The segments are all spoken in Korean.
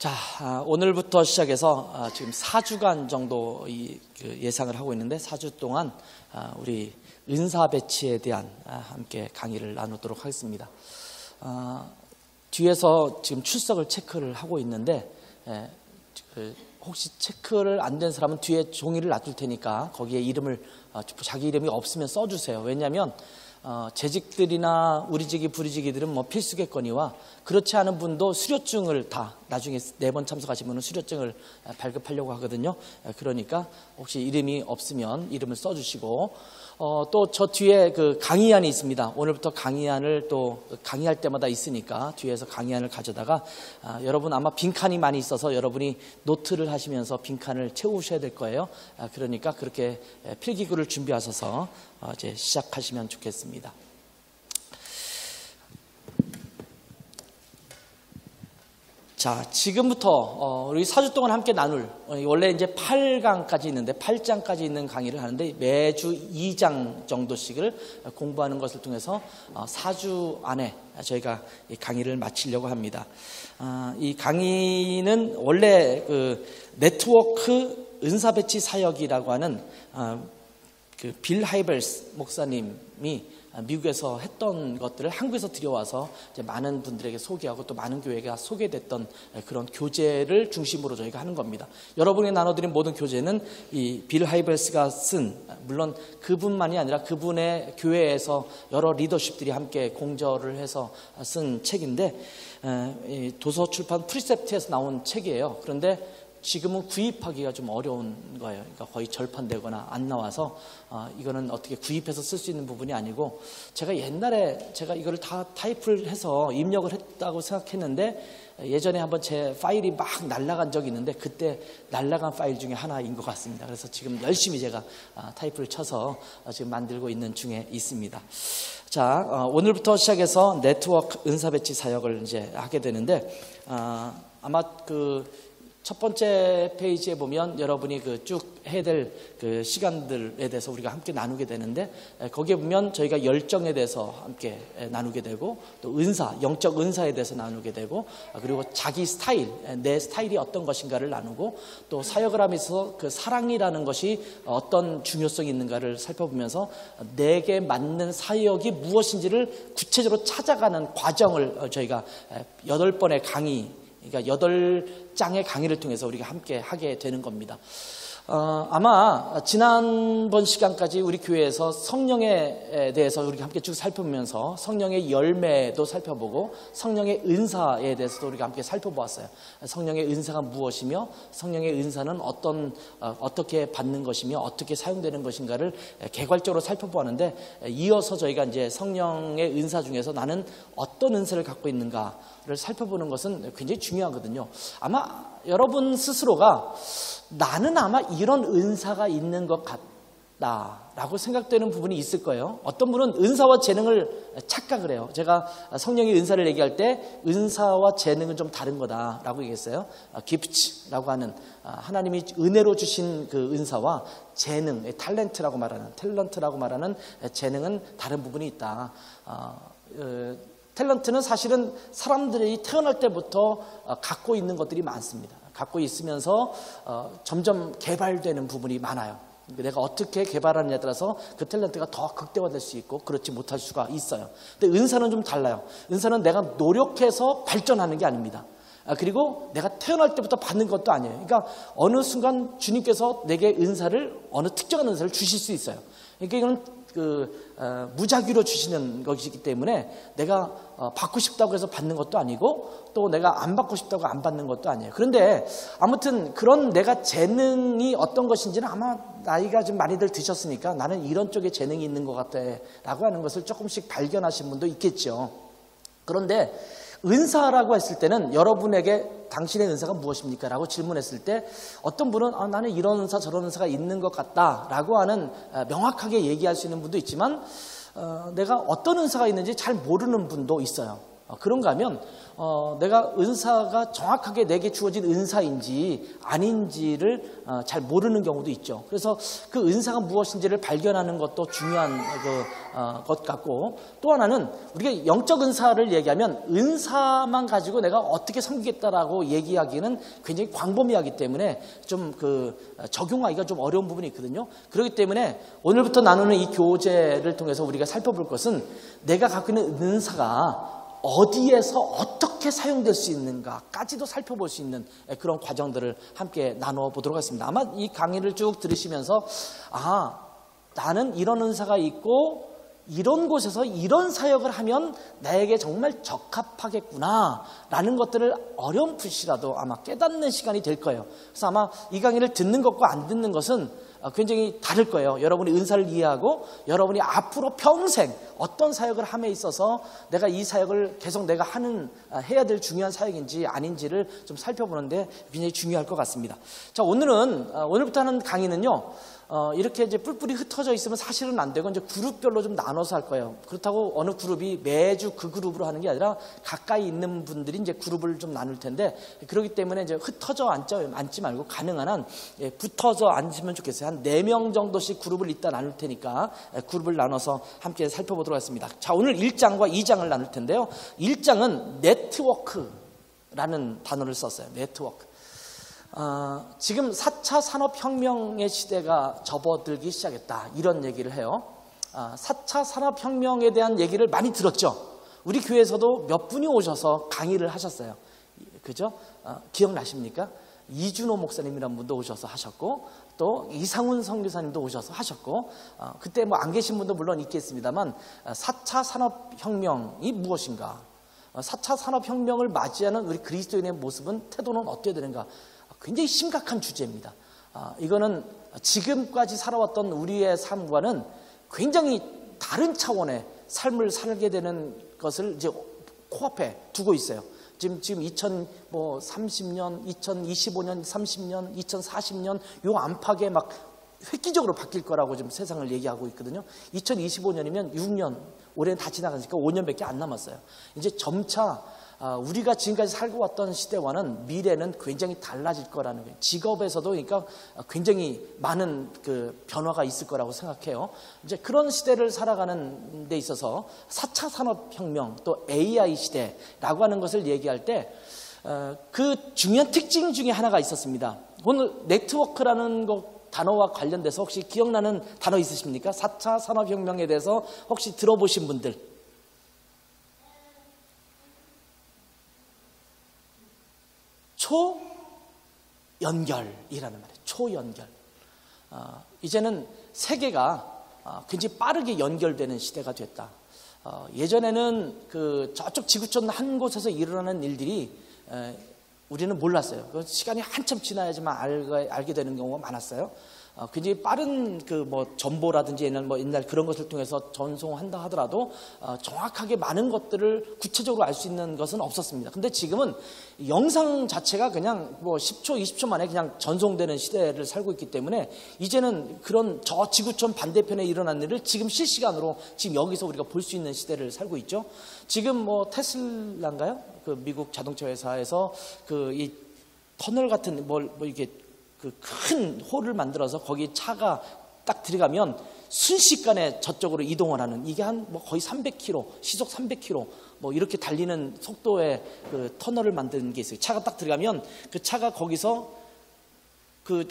자, 오늘부터 시작해서 지금 4주간 정도 예상을 하고 있는데 4주 동안 우리 은사 배치에 대한 함께 강의를 나누도록 하겠습니다. 뒤에서 지금 출석을 체크를 하고 있는데 혹시 체크를 안 된 사람은 뒤에 종이를 놔둘 테니까 거기에 이름을 자기 이름이 없으면 써주세요. 왜냐하면 재직들이나 우리직이 부리직이들은 뭐 필수겠거니와 그렇지 않은 분도 수료증을 다 나중에 4번 참석하시면 수료증을 발급하려고 하거든요. 그러니까 혹시 이름이 없으면 이름을 써주시고 또 저 뒤에 그 강의안이 있습니다. 오늘부터 강의안을 또 강의할 때마다 있으니까 뒤에서 강의안을 가져다가 여러분 아마 빈칸이 많이 있어서 여러분이 노트를 하시면서 빈칸을 채우셔야 될 거예요. 그러니까 그렇게 필기구를 준비하셔서 이제 시작하시면 좋겠습니다. 자, 지금부터 우리 4주 동안 함께 나눌 원래 이제 8강까지 있는데 8장까지 있는 강의를 하는데 매주 2장 정도씩을 공부하는 것을 통해서 4주 안에 저희가 이 강의를 마치려고 합니다. 이 강의는 원래 그 네트워크 은사 배치 사역이라고 하는 그 빌 하이벨스 목사님이 미국에서 했던 것들을 한국에서 들여와서 이제 많은 분들에게 소개하고 또 많은 교회가 소개됐던 그런 교재를 중심으로 저희가 하는 겁니다. 여러분이 나눠드린 모든 교재는 이 빌 하이벨스가 쓴, 물론 그분만이 아니라 그분의 교회에서 여러 리더십들이 함께 공저를 해서 쓴 책인데 도서 출판 프리셉트에서 나온 책이에요. 그런데 지금은 구입하기가 좀 어려운 거예요. 그러니까 거의 절판되거나 안 나와서 이거는 어떻게 구입해서 쓸 수 있는 부분이 아니고 제가 옛날에 제가 이거를 다 타입을 해서 입력을 했다고 생각했는데 예전에 한번 제 파일이 막 날아간 적이 있는데 그때 날아간 파일 중에 하나인 것 같습니다. 그래서 지금 열심히 제가 타입을 쳐서 지금 만들고 있는 중에 있습니다. 자, 오늘부터 시작해서 네트워크 은사 배치 사역을 이제 하게 되는데 아마 첫 번째 페이지에 보면 여러분이 쭉 해야 될 그 시간들에 대해서 우리가 함께 나누게 되는데 거기에 보면 저희가 열정에 대해서 함께 나누게 되고 또 은사, 영적 은사에 대해서 나누게 되고 그리고 자기 스타일, 내 스타일이 어떤 것인가를 나누고 또 사역을 하면서 그 사랑이라는 것이 어떤 중요성이 있는가를 살펴보면서 내게 맞는 사역이 무엇인지를 구체적으로 찾아가는 과정을 저희가 8번의 강의, 그러니까 8장의 강의를 통해서 우리가 함께 하게 되는 겁니다. 아마 지난번 시간까지 우리 교회에서 성령에 대해서 우리가 함께 쭉 살펴보면서 성령의 열매도 살펴보고 성령의 은사에 대해서도 우리가 함께 살펴보았어요. 성령의 은사가 무엇이며 성령의 은사는 어떻게 받는 것이며 어떻게 사용되는 것인가를 개괄적으로 살펴보았는데 이어서 저희가 이제 성령의 은사 중에서 나는 어떤 은사를 갖고 있는가를 살펴보는 것은 굉장히 중요하거든요. 아마 여러분 스스로가 나는 아마 이런 은사가 있는 것 같다라고 생각되는 부분이 있을 거예요. 어떤 분은 은사와 재능을 착각을 해요. 제가 성령의 은사를 얘기할 때 은사와 재능은 좀 다른 거다라고 얘기했어요. 기프트라고 하는 하나님이 은혜로 주신 그 은사와 재능, 탤런트라고 말하는 재능은 다른 부분이 있다. 탤런트는 사실은 사람들이 태어날 때부터 갖고 있는 것들이 많습니다. 갖고 있으면서 점점 개발되는 부분이 많아요. 내가 어떻게 개발하느냐에 따라서 그 탤런트가 더 극대화될 수 있고 그렇지 못할 수가 있어요. 근데 은사는 좀 달라요. 은사는 내가 노력해서 발전하는 게 아닙니다. 그리고 내가 태어날 때부터 받는 것도 아니에요. 그러니까 어느 순간 주님께서 내게 어느 특정한 은사를 주실 수 있어요. 그러니까 이건 무작위로 주시는 것이기 때문에 내가 받고 싶다고 해서 받는 것도 아니고 또 내가 안 받고 싶다고 안 받는 것도 아니에요. 그런데 아무튼 그런 내가 재능이 어떤 것인지는 아마 나이가 좀 많이들 드셨으니까 나는 이런 쪽에 재능이 있는 것 같아 라고 하는 것을 조금씩 발견하신 분도 있겠죠. 그런데 은사라고 했을 때는 여러분에게 당신의 은사가 무엇입니까? 라고 질문했을 때 어떤 분은 나는 이런 은사 저런 은사가 있는 것 같다 라고 하는 명확하게 얘기할 수 있는 분도 있지만 내가 어떤 은사가 있는지 잘 모르는 분도 있어요. 그런가 하면 내가 은사가 정확하게 내게 주어진 은사인지 아닌지를 잘 모르는 경우도 있죠. 그래서 그 은사가 무엇인지를 발견하는 것도 중요한 것 같고, 또 하나는 우리가 영적 은사를 얘기하면 은사만 가지고 내가 어떻게 섬기겠다라고 얘기하기는 굉장히 광범위하기 때문에 좀 적용하기가 좀 어려운 부분이 있거든요. 그렇기 때문에 오늘부터 나누는 이 교재를 통해서 우리가 살펴볼 것은 내가 갖고 있는 은사가 어디에서 어떻게 사용될 수 있는가까지도 살펴볼 수 있는 그런 과정들을 함께 나눠 보도록 하겠습니다. 아마 이 강의를 쭉 들으시면서 나는 이런 은사가 있고 이런 곳에서 이런 사역을 하면 나에게 정말 적합하겠구나 라는 것들을 어렴풋이라도 아마 깨닫는 시간이 될 거예요. 그래서 아마 이 강의를 듣는 것과 안 듣는 것은 굉장히 다를 거예요. 여러분이 은사를 이해하고 여러분이 앞으로 평생 어떤 사역을 함에 있어서 내가 이 사역을 계속 내가 해야 될 중요한 사역인지 아닌지를 좀 살펴보는데 굉장히 중요할 것 같습니다. 자, 오늘부터 하는 강의는요, 이렇게 이제 뿔뿔이 흩어져 있으면 사실은 안 되고 이제 그룹별로 좀 나눠서 할 거예요. 그렇다고 어느 그룹이 매주 그 그룹으로 하는 게 아니라 가까이 있는 분들이 이제 그룹을 좀 나눌 텐데, 그렇기 때문에 이제 흩어져 앉지 말고 가능한 한 붙어서 앉으면 좋겠어요. 한 4명 정도씩 그룹을 이따 나눌 테니까 그룹을 나눠서 함께 살펴보도록 하겠습니다. 자, 오늘 1장과 2장을 나눌 텐데요. 1장은 네트워크라는 단어를 썼어요. 네트워크. 지금 4차 산업혁명의 시대가 접어들기 시작했다, 이런 얘기를 해요. 4차 산업혁명에 대한 얘기를 많이 들었죠. 우리 교회에서도 몇 분이 오셔서 강의를 하셨어요. 그죠? 기억나십니까? 이준호 목사님이라는 분도 오셔서 하셨고, 또 이상훈 선교사님도 오셔서 하셨고, 그때 뭐 안 계신 분도 물론 있겠습니다만 4차 산업혁명이 무엇인가, 4차 산업혁명을 맞이하는 우리 그리스도인의 모습은, 태도는 어떻게 되는가, 굉장히 심각한 주제입니다. 이거는 지금까지 살아왔던 우리의 삶과는 굉장히 다른 차원의 삶을 살게 되는 것을 이제 코앞에 두고 있어요. 지금 2030년, 2025년, 30년, 2040년 요 안팎에 막 획기적으로 바뀔 거라고 지금 세상을 얘기하고 있거든요. 2025년이면 6년, 올해는 다 지나가니까 5년밖에 안 남았어요. 이제 점차 우리가 지금까지 살고 왔던 시대와는 미래는 굉장히 달라질 거라는 거예요. 직업에서도 그러니까 굉장히 많은 변화가 있을 거라고 생각해요. 이제 그런 시대를 살아가는 데 있어서 4차 산업혁명, 또 AI 시대라고 하는 것을 얘기할 때 그 중요한 특징 중에 하나가 있었습니다. 오늘 네트워크라는 단어와 관련돼서 혹시 기억나는 단어 있으십니까? 4차 산업혁명에 대해서 혹시 들어보신 분들? 초연결이라는 말이에요. 초연결. 이제는 세계가 굉장히 빠르게 연결되는 시대가 됐다. 예전에는 저쪽 지구촌 한 곳에서 일어나는 일들이 우리는 몰랐어요. 시간이 한참 지나야지만 알게 되는 경우가 많았어요. 굉장히 빠른 전보라든지 옛날 그런 것을 통해서 전송한다 하더라도 정확하게 많은 것들을 구체적으로 알 수 있는 것은 없었습니다. 근데 지금은 영상 자체가 그냥 10초, 20초 만에 그냥 전송되는 시대를 살고 있기 때문에 이제는 그런 저 지구촌 반대편에 일어난 일을 지금 실시간으로 지금 여기서 우리가 볼 수 있는 시대를 살고 있죠. 지금 테슬라인가요? 미국 자동차 회사에서 이 터널 같은 이렇게 큰 홀을 만들어서 거기 차가 딱 들어가면 순식간에 저쪽으로 이동을 하는, 이게 거의 300km, 시속 300km 이렇게 달리는 속도의 터널을 만드는 게 있어요. 차가 딱 들어가면 그 차가 거기서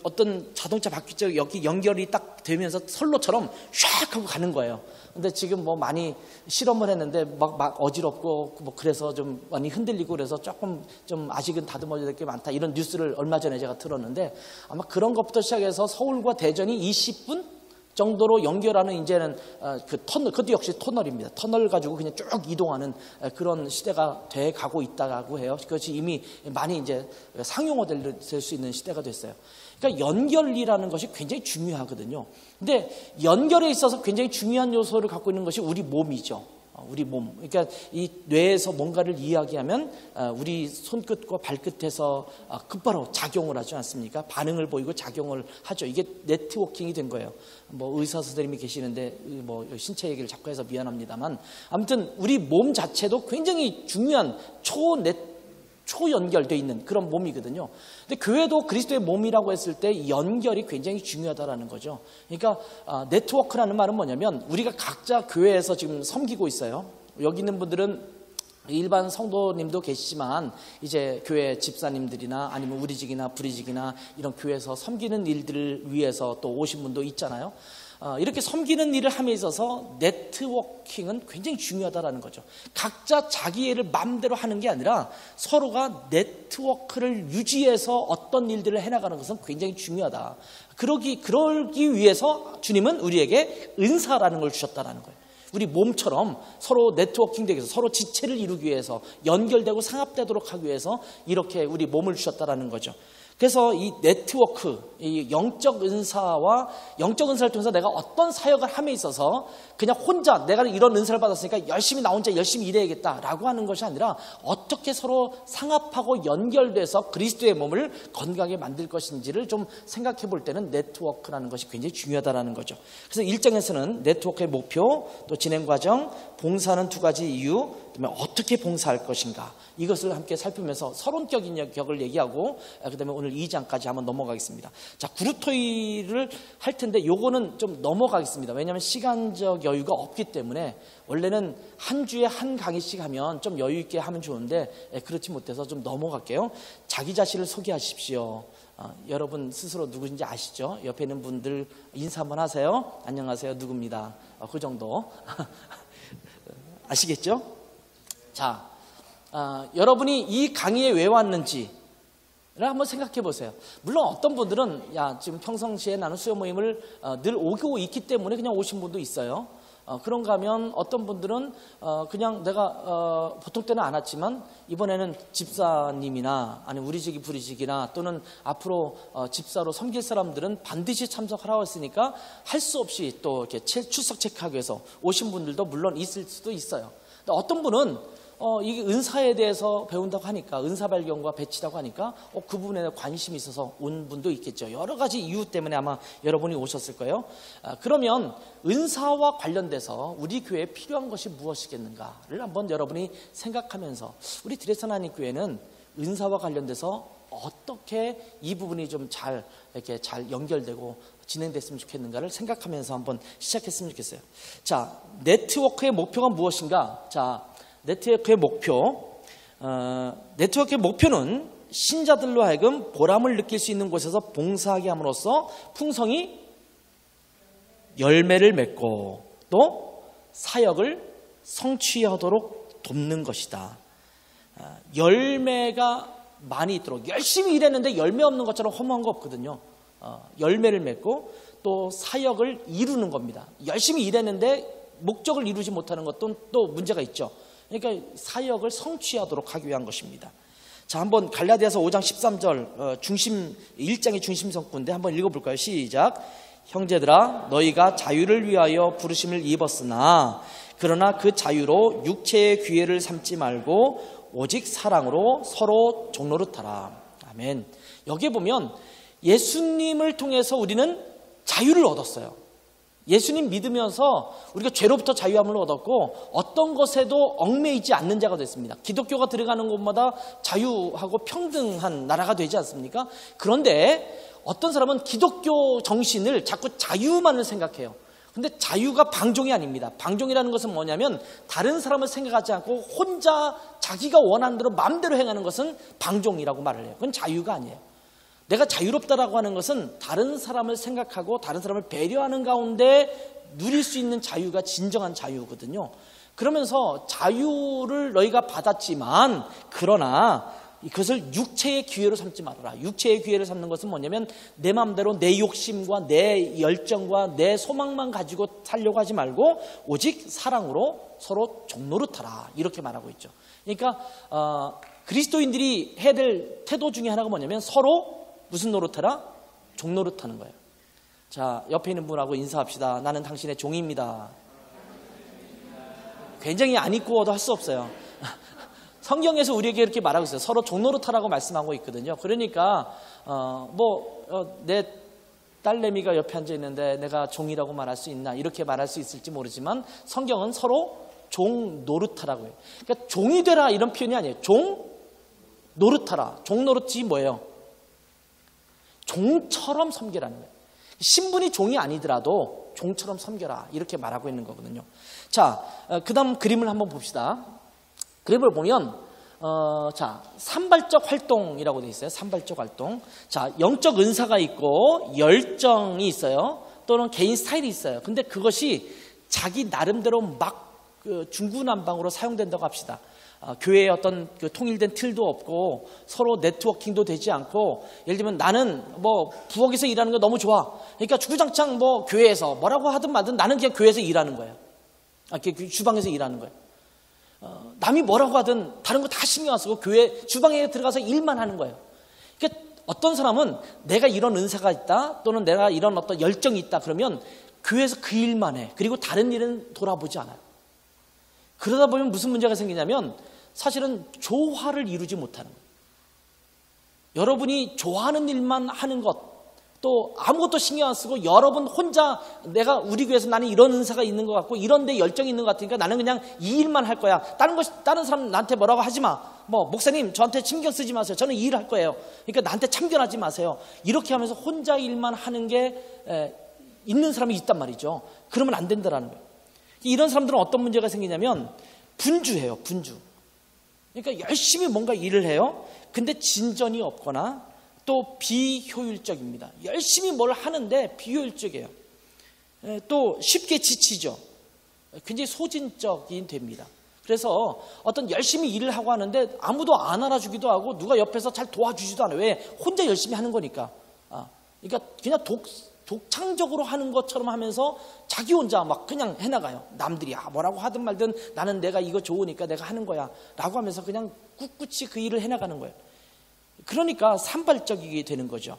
어떤 자동차 바퀴쪽 여기 연결이 딱 되면서 선로처럼 샥 하고 가는 거예요. 근데 지금 많이 실험을 했는데 막 어지럽고 그래서 좀 많이 흔들리고 그래서 조금 좀 아직은 다듬어야 될 게 많다, 이런 뉴스를 얼마 전에 제가 들었는데, 아마 그런 것부터 시작해서 서울과 대전이 20분 정도로 연결하는 이제는 터널, 그것도 역시 터널입니다. 터널 가지고 그냥 쭉 이동하는 그런 시대가 돼 가고 있다고 해요. 그것이 이미 많이 이제 상용화될 수 있는 시대가 됐어요. 그러니까 연결이라는 것이 굉장히 중요하거든요. 근데 연결에 있어서 굉장히 중요한 요소를 갖고 있는 것이 우리 몸이죠. 우리 몸, 그러니까 이 뇌에서 뭔가를 이야기하면 우리 손끝과 발끝에서 곧바로 작용을 하지 않습니까? 반응을 보이고 작용을 하죠. 이게 네트워킹이 된 거예요. 뭐 의사 선생님이 계시는데 뭐 신체 얘기를 자꾸 해서 미안합니다만, 아무튼 우리 몸 자체도 굉장히 중요한 초연결되어 있는 그런 몸이거든요. 근데 교회도 그리스도의 몸이라고 했을 때 연결이 굉장히 중요하다라는 거죠. 그러니까 네트워크라는 말은 뭐냐면, 우리가 각자 교회에서 지금 섬기고 있어요. 여기 있는 분들은 일반 성도님도 계시지만 이제 교회 집사님들이나 아니면 우리직이나 불이직이나 이런 교회에서 섬기는 일들을 위해서 또 오신 분도 있잖아요. 이렇게 섬기는 일을 함에 있어서 네트워킹은 굉장히 중요하다라는 거죠. 각자 자기 일을 마음대로 하는 게 아니라 서로가 네트워크를 유지해서 어떤 일들을 해나가는 것은 굉장히 중요하다. 그러기 위해서 주님은 우리에게 은사라는 걸 주셨다라는 거예요. 우리 몸처럼 서로 네트워킹 되기 위해서, 서로 지체를 이루기 위해서, 연결되고 상합되도록 하기 위해서 이렇게 우리 몸을 주셨다라는 거죠. 그래서 이 네트워크, 이 영적 은사와 영적 은사를 통해서 내가 어떤 사역을 함에 있어서 그냥 혼자 내가 이런 은사를 받았으니까 열심히 나 혼자 열심히 일해야겠다라고 하는 것이 아니라, 어떻게 서로 상합하고 연결돼서 그리스도의 몸을 건강하게 만들 것인지를 좀 생각해 볼 때는 네트워크라는 것이 굉장히 중요하다는 거죠. 그래서 1장에서는 네트워크의 목표, 또 진행 과정, 봉사는 2가지 이유, 그다음에 어떻게 봉사할 것인가, 이것을 함께 살피면서 서론적인 격을 얘기하고, 그다음에 오늘 2장까지 한번 넘어가겠습니다. 자, 그루토이를 할 텐데 요거는 좀 넘어가겠습니다. 왜냐하면 시간적 여유가 없기 때문에, 원래는 한 주에 한 강의씩 하면 좀 여유 있게 하면 좋은데 그렇지 못해서 좀 넘어갈게요. 자기 자신을 소개하십시오. 여러분 스스로 누구인지 아시죠? 옆에 있는 분들 인사 한번 하세요. 안녕하세요, 누구입니다. 그 정도 아시겠죠? 자, 여러분이 이 강의에 왜 왔는지를 한번 생각해 보세요. 물론 어떤 분들은 지금 평상시에 나는 수요 모임을 늘 오고 있기 때문에 그냥 오신 분도 있어요. 그런가 하면 어떤 분들은 그냥 내가 보통 때는 안 왔지만 이번에는 집사님이나 아니면 우리직이 불이직이나 또는 앞으로 집사로 섬길 사람들은 반드시 참석하라고 했으니까 할 수 없이 또 이렇게 출석 체크하기 위해서 오신 분들도 물론 있을 수도 있어요. 근데 어떤 분은 이게 은사에 대해서 배운다고 하니까, 은사 발견과 배치라고 하니까 그 부분에 관심이 있어서 온 분도 있겠죠. 여러 가지 이유 때문에 아마 여러분이 오셨을 거예요. 그러면 은사와 관련돼서 우리 교회에 필요한 것이 무엇이겠는가를 한번 여러분이 생각하면서, 우리 드레스 하나님 교회는 은사와 관련돼서 어떻게 이 부분이 좀 이렇게 잘 연결되고 진행됐으면 좋겠는가를 생각하면서 한번 시작했으면 좋겠어요. 자, 네트워크의 목표가 무엇인가? 자, 네트워크의 목표는 신자들로 하여금 보람을 느낄 수 있는 곳에서 봉사하게 함으로써 풍성히 열매를 맺고 또 사역을 성취하도록 돕는 것이다. 열매가 많이 있도록, 열심히 일했는데 열매 없는 것처럼 허무한 거 없거든요. 열매를 맺고 또 사역을 이루는 겁니다. 열심히 일했는데 목적을 이루지 못하는 것도 또 문제가 있죠. 그러니까 사역을 성취하도록 하기 위한 것입니다. 자, 한번 갈라디아서 5장 13절 1장의 중심성구인데 한번 읽어볼까요? 시작. 형제들아, 너희가 자유를 위하여 부르심을 입었으나 그러나 그 자유로 육체의 기회를 삼지 말고 오직 사랑으로 서로 종노릇하라. 아멘. 여기에 보면 예수님을 통해서 우리는 자유를 얻었어요. 예수님 믿으면서 우리가 죄로부터 자유함을 얻었고 어떤 것에도 얽매이지 않는 자가 됐습니다. 기독교가 들어가는 곳마다 자유하고 평등한 나라가 되지 않습니까? 그런데 어떤 사람은 기독교 정신을 자꾸 자유만을 생각해요. 근데 자유가 방종이 아닙니다. 방종이라는 것은 뭐냐면 다른 사람을 생각하지 않고 혼자 자기가 원하는 대로 마음대로 행하는 것은 방종이라고 말을 해요. 그건 자유가 아니에요. 내가 자유롭다라고 하는 것은 다른 사람을 생각하고 다른 사람을 배려하는 가운데 누릴 수 있는 자유가 진정한 자유거든요. 그러면서 자유를 너희가 받았지만 그러나 그것을 육체의 기회로 삼지 말아라. 육체의 기회를 삼는 것은 뭐냐면 내 마음대로 내 욕심과 내 열정과 내 소망만 가지고 살려고 하지 말고 오직 사랑으로 서로 종노릇하라. 이렇게 말하고 있죠. 그러니까 그리스도인들이 해야 될 태도 중에 하나가 뭐냐면 서로 무슨 노릇하라? 종노릇하는 거예요. 자, 옆에 있는 분하고 인사합시다. 나는 당신의 종입니다. 굉장히 안 입고도 할 수 없어요. 성경에서 우리에게 이렇게 말하고 있어요. 서로 종노릇하라고 말씀하고 있거든요. 그러니까 내 딸내미가 옆에 앉아 있는데 내가 종이라고 말할 수 있나, 이렇게 말할 수 있을지 모르지만 성경은 서로 종노릇하라고 해요. 그러니까 종이 되라 이런 표현이 아니에요. 종노릇하라. 종노릇이 뭐예요? 종처럼 섬기라는 거예요. 신분이 종이 아니더라도 종처럼 섬겨라, 이렇게 말하고 있는 거거든요. 자, 그 다음 그림을 한번 봅시다. 그림을 보면 산발적 활동이라고 되어 있어요. 산발적 활동. 자, 영적 은사가 있고 열정이 있어요. 또는 개인 스타일이 있어요. 근데 그것이 자기 나름대로 막 중구난방으로 사용된다고 합시다. 교회에 어떤 통일된 틀도 없고 서로 네트워킹도 되지 않고, 예를 들면 나는 부엌에서 일하는 거 너무 좋아. 그러니까 주구장창 교회에서 뭐라고 하든 말든 나는 그냥 교회에서 일하는 거예요. 주방에서 일하는 거예요. 남이 뭐라고 하든 다른 거 다 신경 안 쓰고 교회 주방에 들어가서 일만 하는 거예요. 그러니까 어떤 사람은 내가 이런 은사가 있다, 또는 내가 이런 어떤 열정이 있다 그러면 교회에서 그 일만 해. 그리고 다른 일은 돌아보지 않아요. 그러다 보면 무슨 문제가 생기냐면 사실은 조화를 이루지 못하는 거예요. 여러분이 좋아하는 일만 하는 것, 또 아무것도 신경 안 쓰고 여러분 혼자 우리 교회에서 나는 이런 은사가 있는 것 같고 이런 데 열정이 있는 것 같으니까 나는 그냥 이 일만 할 거야. 다른 사람 나한테 뭐라고 하지 마. 목사님 저한테 신경 쓰지 마세요. 저는 이 일 할 거예요. 그러니까 나한테 참견하지 마세요. 이렇게 하면서 혼자 일만 하는 게 있는 사람이 있단 말이죠. 그러면 안 된다라는 거예요. 이런 사람들은 어떤 문제가 생기냐면 분주해요. 분주. 그러니까 열심히 뭔가 일을 해요. 근데 진전이 없거나 또 비효율적입니다. 열심히 뭘 하는데 비효율적이에요. 또 쉽게 지치죠. 굉장히 소진적이 됩니다. 그래서 어떤 열심히 일을 하고 하는데 아무도 안 알아주기도 하고 누가 옆에서 잘 도와주지도 않아요. 왜? 혼자 열심히 하는 거니까. 그러니까 그냥 독창적으로 하는 것처럼 하면서 자기 혼자 막 그냥 해나가요. 남들이 뭐라고 하든 말든 나는 내가 이거 좋으니까 내가 하는 거야 라고 하면서 그냥 꿋꿋이 그 일을 해나가는 거예요. 그러니까 산발적이게 되는 거죠.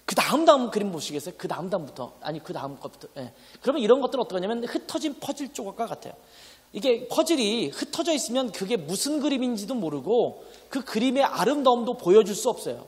그 다음 그림 보시겠어요? 그 다음부터. 아니, 그 다음 것부터. 예. 그러면 이런 것들은 어떠냐면 흩어진 퍼즐 조각과 같아요. 이게 퍼즐이 흩어져 있으면 그게 무슨 그림인지도 모르고 그 그림의 아름다움도 보여줄 수 없어요.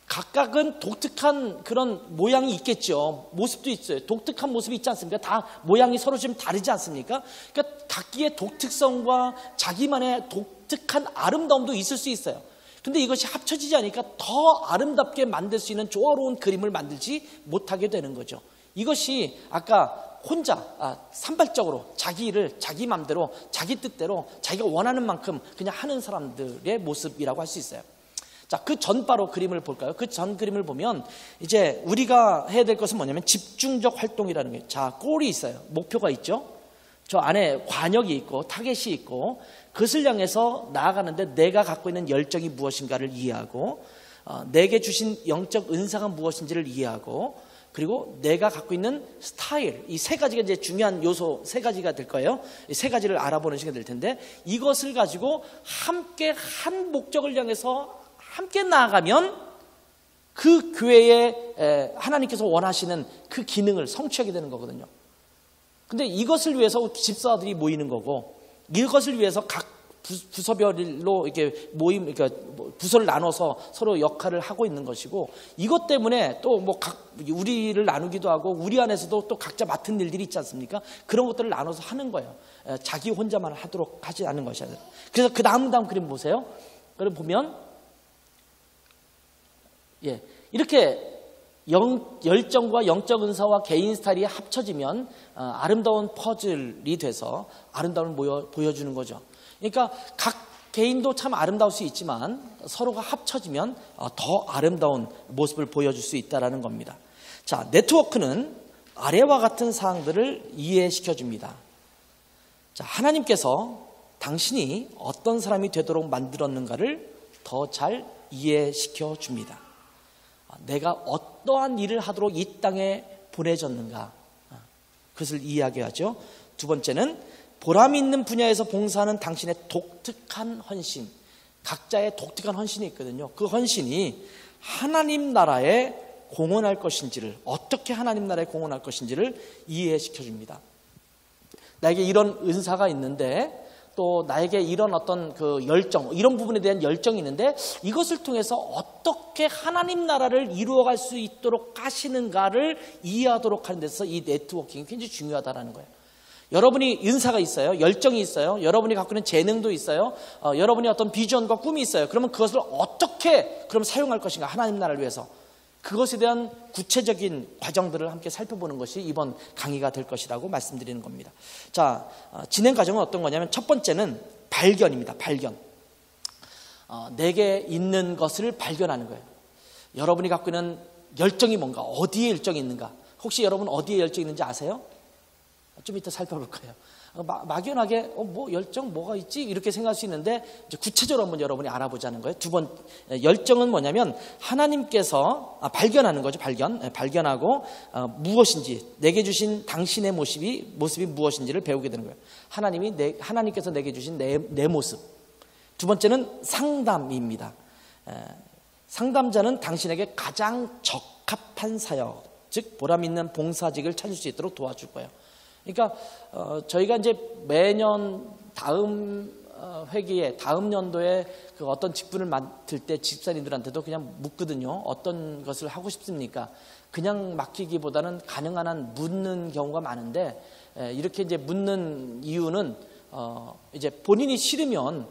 각각은 독특한 그런 모양이 있겠죠. 모습도 있어요. 독특한 모습이 있지 않습니까? 다 모양이 서로 좀 다르지 않습니까? 그러니까 각기의 독특성과 자기만의 독특한 아름다움도 있을 수 있어요. 근데 이것이 합쳐지지 않으니까 더 아름답게 만들 수 있는 조화로운 그림을 만들지 못하게 되는 거죠. 이것이 아까 혼자 산발적으로 자기 일을 자기 마음대로 자기 뜻대로 자기가 원하는 만큼 그냥 하는 사람들의 모습이라고 할 수 있어요. 자, 그 전 바로 그림을 볼까요? 그 전 그림을 보면 이제 우리가 해야 될 것은 뭐냐면 집중적 활동이라는 게, 자, 골이 있어요. 목표가 있죠. 저 안에 관역이 있고 타겟이 있고 그것을 향해서 나아가는데 내가 갖고 있는 열정이 무엇인가를 이해하고 내게 주신 영적 은사가 무엇인지를 이해하고, 그리고 내가 갖고 있는 스타일, 이 세 가지가 이제 중요한 요소 세 가지가 될 거예요. 이 세 가지를 알아보는 시간이 될 텐데, 이것을 가지고 함께 한 목적을 향해서 함께 나아가면 그 교회에 하나님께서 원하시는 그 기능을 성취하게 되는 거거든요. 근데 이것을 위해서 집사들이 모이는 거고, 이것을 위해서 각 부서별로 이렇게 그러니까 부서를 나눠서 서로 역할을 하고 있는 것이고, 이것 때문에 또 우리를 나누기도 하고 우리 안에서도 또 각자 맡은 일들이 있지 않습니까? 그런 것들을 나눠서 하는 거예요. 자기 혼자만 하도록 하지 않는 것이 아니라. 그래서 그 다음 그림 보세요. 그걸 보면 이렇게 열정과 영적 은사와 개인 스타일이 합쳐지면 아름다운 퍼즐이 돼서 아름다움을 보여주는 거죠. 그러니까 각 개인도 참 아름다울 수 있지만 서로가 합쳐지면 더 아름다운 모습을 보여줄 수 있다는 겁니다. 자, 네트워크는 아래와 같은 사항들을 이해시켜 줍니다. 자, 하나님께서 당신이 어떤 사람이 되도록 만들었는가를 더 잘 이해시켜 줍니다. 내가 어떠한 일을 하도록 이 땅에 보내졌는가, 그것을 이해하게 하죠. 두 번째는 보람 있는 분야에서 봉사하는 당신의 독특한 헌신, 각자의 독특한 헌신이 있거든요. 그 헌신이 하나님 나라에 공헌할 것인지를, 어떻게 하나님 나라에 공헌할 것인지를 이해시켜 줍니다. 나에게 이런 은사가 있는데 또 나에게 이런 어떤 그 열정, 이런 부분에 대한 열정이 있는데 이것을 통해서 어떻게 하나님 나라를 이루어갈 수 있도록 하시는가를 이해하도록 하는 데서 이 네트워킹이 굉장히 중요하다는 거예요. 여러분이 은사가 있어요. 열정이 있어요. 여러분이 갖고 있는 재능도 있어요. 여러분이 어떤 비전과 꿈이 있어요. 그러면 그것을 어떻게 그럼 사용할 것인가, 하나님 나라를 위해서. 그것에 대한 구체적인 과정들을 함께 살펴보는 것이 이번 강의가 될 것이라고 말씀드리는 겁니다. 자, 진행 과정은 어떤 거냐면 첫 번째는 발견입니다. 발견. 내게 있는 것을 발견하는 거예요. 여러분이 갖고 있는 열정이 뭔가, 어디에 열정이 있는가. 혹시 여러분 어디에 열정이 있는지 아세요? 좀 이따 살펴볼 거예요. 막연하게 뭐 열정 뭐가 있지 이렇게 생각할 수 있는데 이제 구체적으로 한번 여러분이 알아보자는 거예요. 두 번, 열정은 뭐냐면 하나님께서 발견하는 거죠. 발견하고 무엇인지, 내게 주신 당신의 모습이 무엇인지를 배우게 되는 거예요. 하나님께서 내게 주신 내 모습. 두 번째는 상담입니다. 상담자는 당신에게 가장 적합한 사역, 즉 보람 있는 봉사직을 찾을 수 있도록 도와줄 거예요. 그러니까 저희가 이제 매년 다음 회기에, 다음 연도에 그 어떤 직분을 맡을 때 집사님들한테도 그냥 묻거든요. 어떤 것을 하고 싶습니까? 그냥 맡기기보다는 가능한 한 묻는 경우가 많은데, 이렇게 이제 묻는 이유는 이제 본인이 싫으면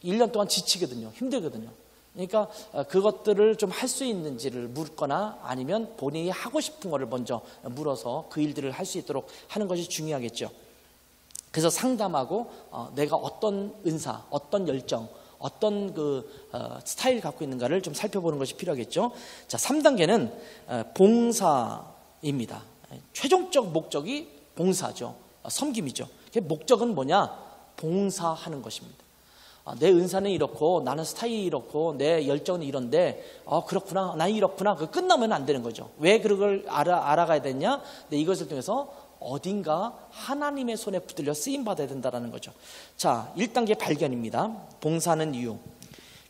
1년 동안 지치거든요. 힘들거든요. 그러니까 그것들을 좀 할 수 있는지를 묻거나 아니면 본인이 하고 싶은 거를 먼저 물어서 그 일들을 할 수 있도록 하는 것이 중요하겠죠. 그래서 상담하고 내가 어떤 은사, 어떤 열정, 어떤 스타일을 갖고 있는가를 좀 살펴보는 것이 필요하겠죠. 자, 3단계는 봉사입니다. 최종적 목적이 봉사죠. 섬김이죠. 목적은 뭐냐? 봉사하는 것입니다. 내 은사는 이렇고 나는 스타일이 이렇고 내 열정은 이런데 그렇구나, 난 이렇구나. 그 끝나면 안 되는 거죠. 왜 그걸 알아가야 되냐? 이것을 통해서 어딘가 하나님의 손에 붙들려 쓰임받아야 된다는 거죠. 자, 1단계 발견입니다. 봉사하는 이유.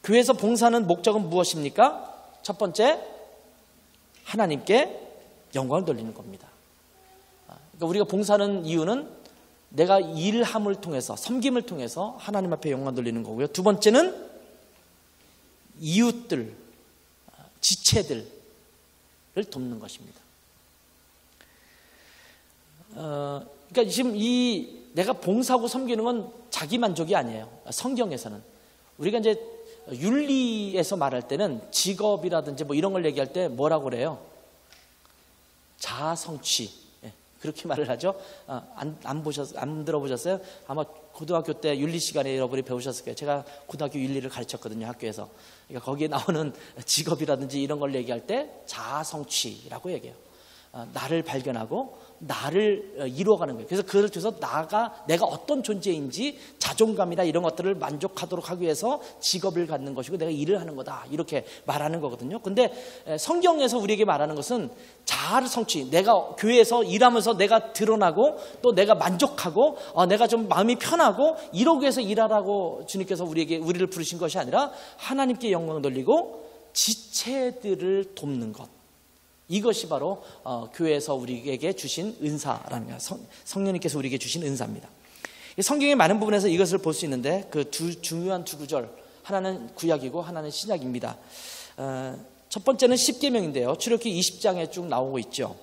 교회에서 봉사하는 목적은 무엇입니까? 첫 번째, 하나님께 영광을 돌리는 겁니다. 그러니까 우리가 봉사하는 이유는 내가 일함을 통해서, 섬김을 통해서 하나님 앞에 영광 돌리는 거고요. 두 번째는 이웃들, 지체들을 돕는 것입니다. 그러니까 지금 내가 봉사하고 섬기는 건 자기 만족이 아니에요. 성경에서는 우리가 이제 윤리에서 말할 때는 직업이라든지 뭐 이런 걸 얘기할 때 뭐라고 그래요? 자아 성취. 그렇게 말을 하죠. 안 들어보셨어요? 아마 고등학교 때 윤리 시간에 여러분이 배우셨을 거예요. 제가 고등학교 윤리를 가르쳤거든요, 학교에서. 그러니까 거기에 나오는 직업이라든지 이런 걸 얘기할 때 자아 성취라고 얘기해요. 나를 발견하고 나를 이루어가는 거예요. 그래서 그걸 통해서 내가 어떤 존재인지 자존감이나 이런 것들을 만족하도록 하기 위해서 직업을 갖는 것이고 내가 일을 하는 거다, 이렇게 말하는 거거든요. 근데 성경에서 우리에게 말하는 것은 자아를 성취, 내가 교회에서 일하면서 내가 드러나고 또 내가 만족하고 내가 좀 마음이 편하고 이러기 위해서 일하라고 주님께서 우리를 부르신 것이 아니라 하나님께 영광을 돌리고 지체들을 돕는 것. 이것이 바로 교회에서 우리에게 주신 은사랍니다. 성령님께서 우리에게 주신 은사입니다. 성경의 많은 부분에서 이것을 볼 수 있는데 그 중요한 두 구절, 하나는 구약이고 하나는 신약입니다. 첫 번째는 십계명인데요. 출애굽기 20장에 쭉 나오고 있죠.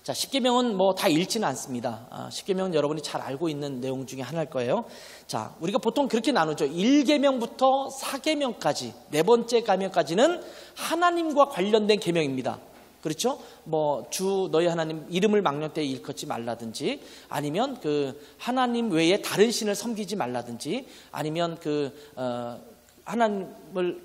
자, 십계명은 뭐 다 읽지는 않습니다. 십계명은 여러분이 잘 알고 있는 내용 중에 하나일 거예요. 자, 우리가 보통 그렇게 나누죠. 1계명부터 4계명까지, 네 번째 계명까지는 하나님과 관련된 계명입니다. 그렇죠? 뭐 주 너희 하나님 이름을 망령 때에 일컫지 말라든지, 아니면 하나님 외에 다른 신을 섬기지 말라든지, 아니면 하나님을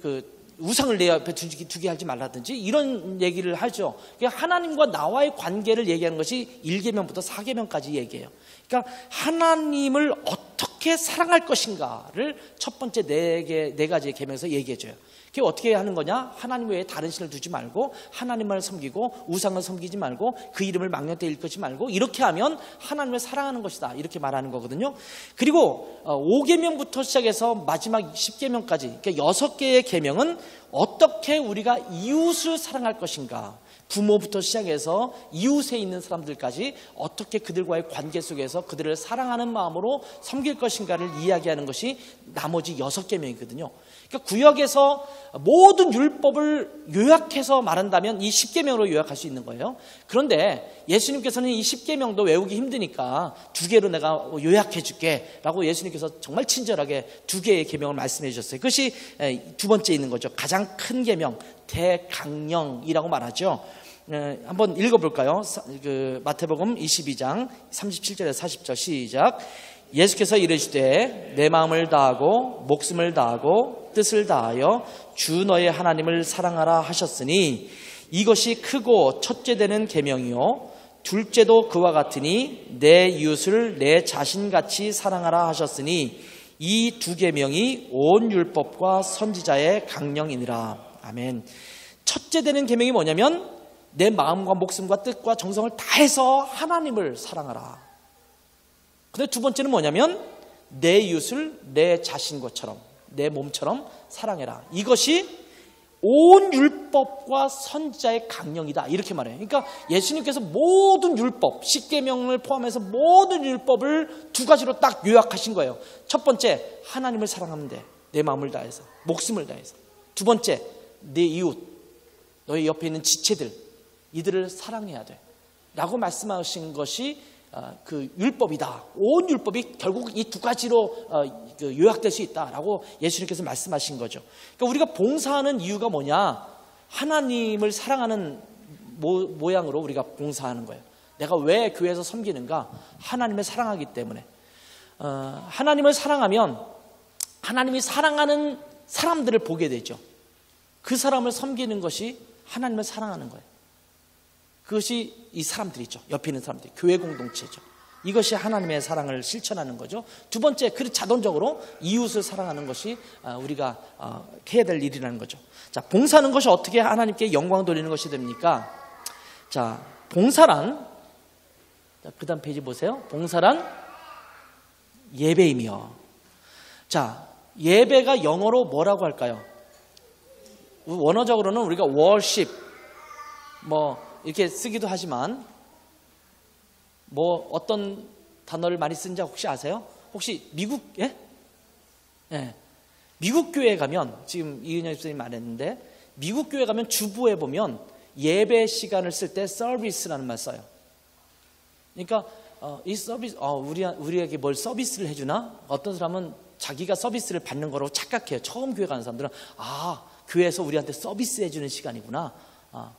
우상을 내 앞에 두게 하지 말라든지 이런 얘기를 하죠. 그러니까 하나님과 나와의 관계를 얘기하는 것이 1계명부터 4계명까지 얘기해요. 그러니까 하나님을 어떻게 사랑할 것인가를 첫 번째 네 가지의 계명에서 얘기해 줘요. 그게 어떻게 하는 거냐? 하나님 외에 다른 신을 두지 말고 하나님만을 섬기고 우상을 섬기지 말고 그 이름을 망령 때 일컫지 말고 이렇게 하면 하나님을 사랑하는 것이다, 이렇게 말하는 거거든요. 그리고 5계명부터 시작해서 마지막 10계명까지, 그러니까 6개의 계명은 어떻게 우리가 이웃을 사랑할 것인가, 부모부터 시작해서 이웃에 있는 사람들까지 어떻게 그들과의 관계 속에서 그들을 사랑하는 마음으로 섬길 것인가를 이야기하는 것이 나머지 6계명이거든요. 그러니까 구약에서 모든 율법을 요약해서 말한다면 이 10계명으로 요약할 수 있는 거예요. 그런데 예수님께서는 이 10계명도 외우기 힘드니까 2개로 내가 요약해 줄게 라고 예수님께서 정말 친절하게 2개의 계명을 말씀해 주셨어요. 그것이 2번째 있는 거죠. 가장 큰 계명, 대강령이라고 말하죠. 한번 읽어볼까요? 마태복음 22장 37절에서 40절 시작. 예수께서 이르시되 내 마음을 다하고 목숨을 다하고 뜻을 다하여 주 너의 하나님을 사랑하라 하셨으니 이것이 크고 첫째 되는 계명이요 둘째도 그와 같으니 내 이웃을 내 자신같이 사랑하라 하셨으니 이 2계명이 온 율법과 선지자의 강령이니라. 아멘. 첫째 되는 계명이 뭐냐면 내 마음과 목숨과 뜻과 정성을 다해서 하나님을 사랑하라. 근데 2번째는 뭐냐면 내 이웃을 내 자신것처럼 내 몸처럼 사랑해라. 이것이 온 율법과 선지자의 강령이다. 이렇게 말해요. 그러니까 예수님께서 모든 율법, 10계명을 포함해서 모든 율법을 2가지로 딱 요약하신 거예요. 첫 번째, 하나님을 사랑하면 돼. 내 마음을 다해서, 목숨을 다해서. 2번째, 내 이웃, 너의 옆에 있는 지체들, 이들을 사랑해야 돼. 라고 말씀하신 것이 그 율법이다. 온 율법이 결국 이 2가지로 요약될 수 있다라고 예수님께서 말씀하신 거죠. 그러니까 우리가 봉사하는 이유가 뭐냐? 하나님을 사랑하는 모양으로 우리가 봉사하는 거예요. 내가 왜 교회에서 섬기는가? 하나님을 사랑하기 때문에. 하나님을 사랑하면 하나님이 사랑하는 사람들을 보게 되죠. 그 사람을 섬기는 것이 하나님을 사랑하는 거예요. 그것이 이 사람들이죠. 옆에 있는 사람들이. 교회 공동체죠. 이것이 하나님의 사랑을 실천하는 거죠. 2번째, 그 자동적으로 이웃을 사랑하는 것이 우리가 해야 될 일이라는 거죠. 자, 봉사하는 것이 어떻게 하나님께 영광 돌리는 것이 됩니까? 자, 봉사란, 그 다음 페이지 보세요. 봉사란 예배이며. 자, 예배가 영어로 뭐라고 할까요? 원어적으로는 우리가 worship, 이렇게 쓰기도 하지만 어떤 단어를 많이 쓰는지 혹시 아세요? 혹시 미국 미국 교회에 가면 지금 이은영 집사님이 말했는데 미국 교회 가면 주보에 보면 예배 시간을 쓸 때 서비스라는 말 써요. 그러니까 이 서비스 우리에게 뭘 서비스를 해주나? 어떤 사람은 자기가 서비스를 받는 거라고 착각해요. 처음 교회 가는 사람들은 교회에서 우리한테 서비스 해주는 시간이구나.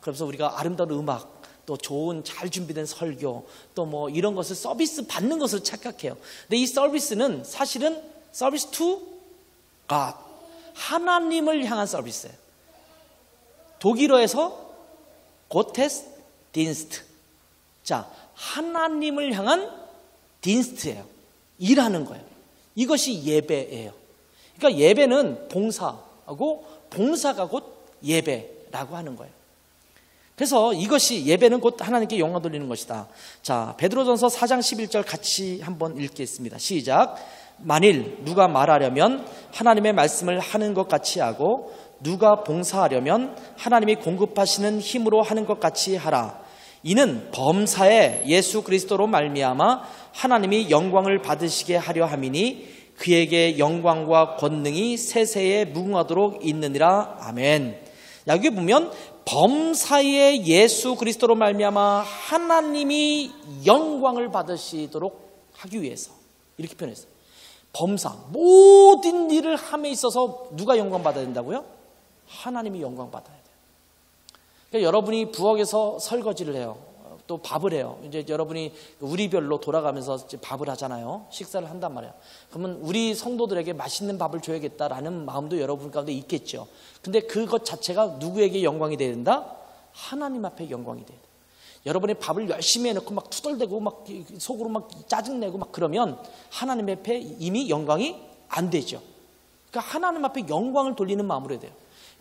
그래서 우리가 아름다운 음악, 또 좋은 잘 준비된 설교, 또 이런 것을 서비스 받는 것으로 착각해요. 근데 이 서비스는 사실은 서비스 to God, 하나님을 향한 서비스예요. 독일어에서 고테스 딘스트. 자, 하나님을 향한 딘스트예요. 일하는 거예요. 이것이 예배예요. 그러니까 예배는 봉사하고 봉사가 곧 예배라고 하는 거예요. 그래서 이것이 예배는 곧 하나님께 영광 돌리는 것이다. 자, 베드로전서 4장 11절 같이 한번 읽겠습니다. 시작. 만일 누가 말하려면 하나님의 말씀을 하는 것 같이 하고 누가 봉사하려면 하나님이 공급하시는 힘으로 하는 것 같이 하라. 이는 범사에 예수 그리스도로 말미암아 하나님이 영광을 받으시게 하려 함이니 그에게 영광과 권능이 세세에 무궁하도록 있느니라. 아멘. 여기 보면 범사에 예수 그리스도로 말미암아 하나님이 영광을 받으시도록 하기 위해서 이렇게 표현했어요. 범사, 모든 일을 함에 있어서 누가 영광 받아야 된다고요? 하나님이 영광 받아야 돼요. 그러니까 여러분이 부엌에서 설거지를 해요. 또 밥을 해요. 이제 여러분이 우리별로 돌아가면서 밥을 하잖아요. 식사를 한단 말이에요. 그러면 우리 성도들에게 맛있는 밥을 줘야겠다라는 마음도 여러분 가운데 있겠죠. 근데 그것 자체가 누구에게 영광이 돼야 된다? 하나님 앞에 영광이 돼야 돼요. 여러분이 밥을 열심히 해놓고 막 투덜대고 막 속으로 막 짜증내고 막 그러면 하나님 앞에 이미 영광이 안 되죠. 그러니까 하나님 앞에 영광을 돌리는 마음으로 해야 돼요.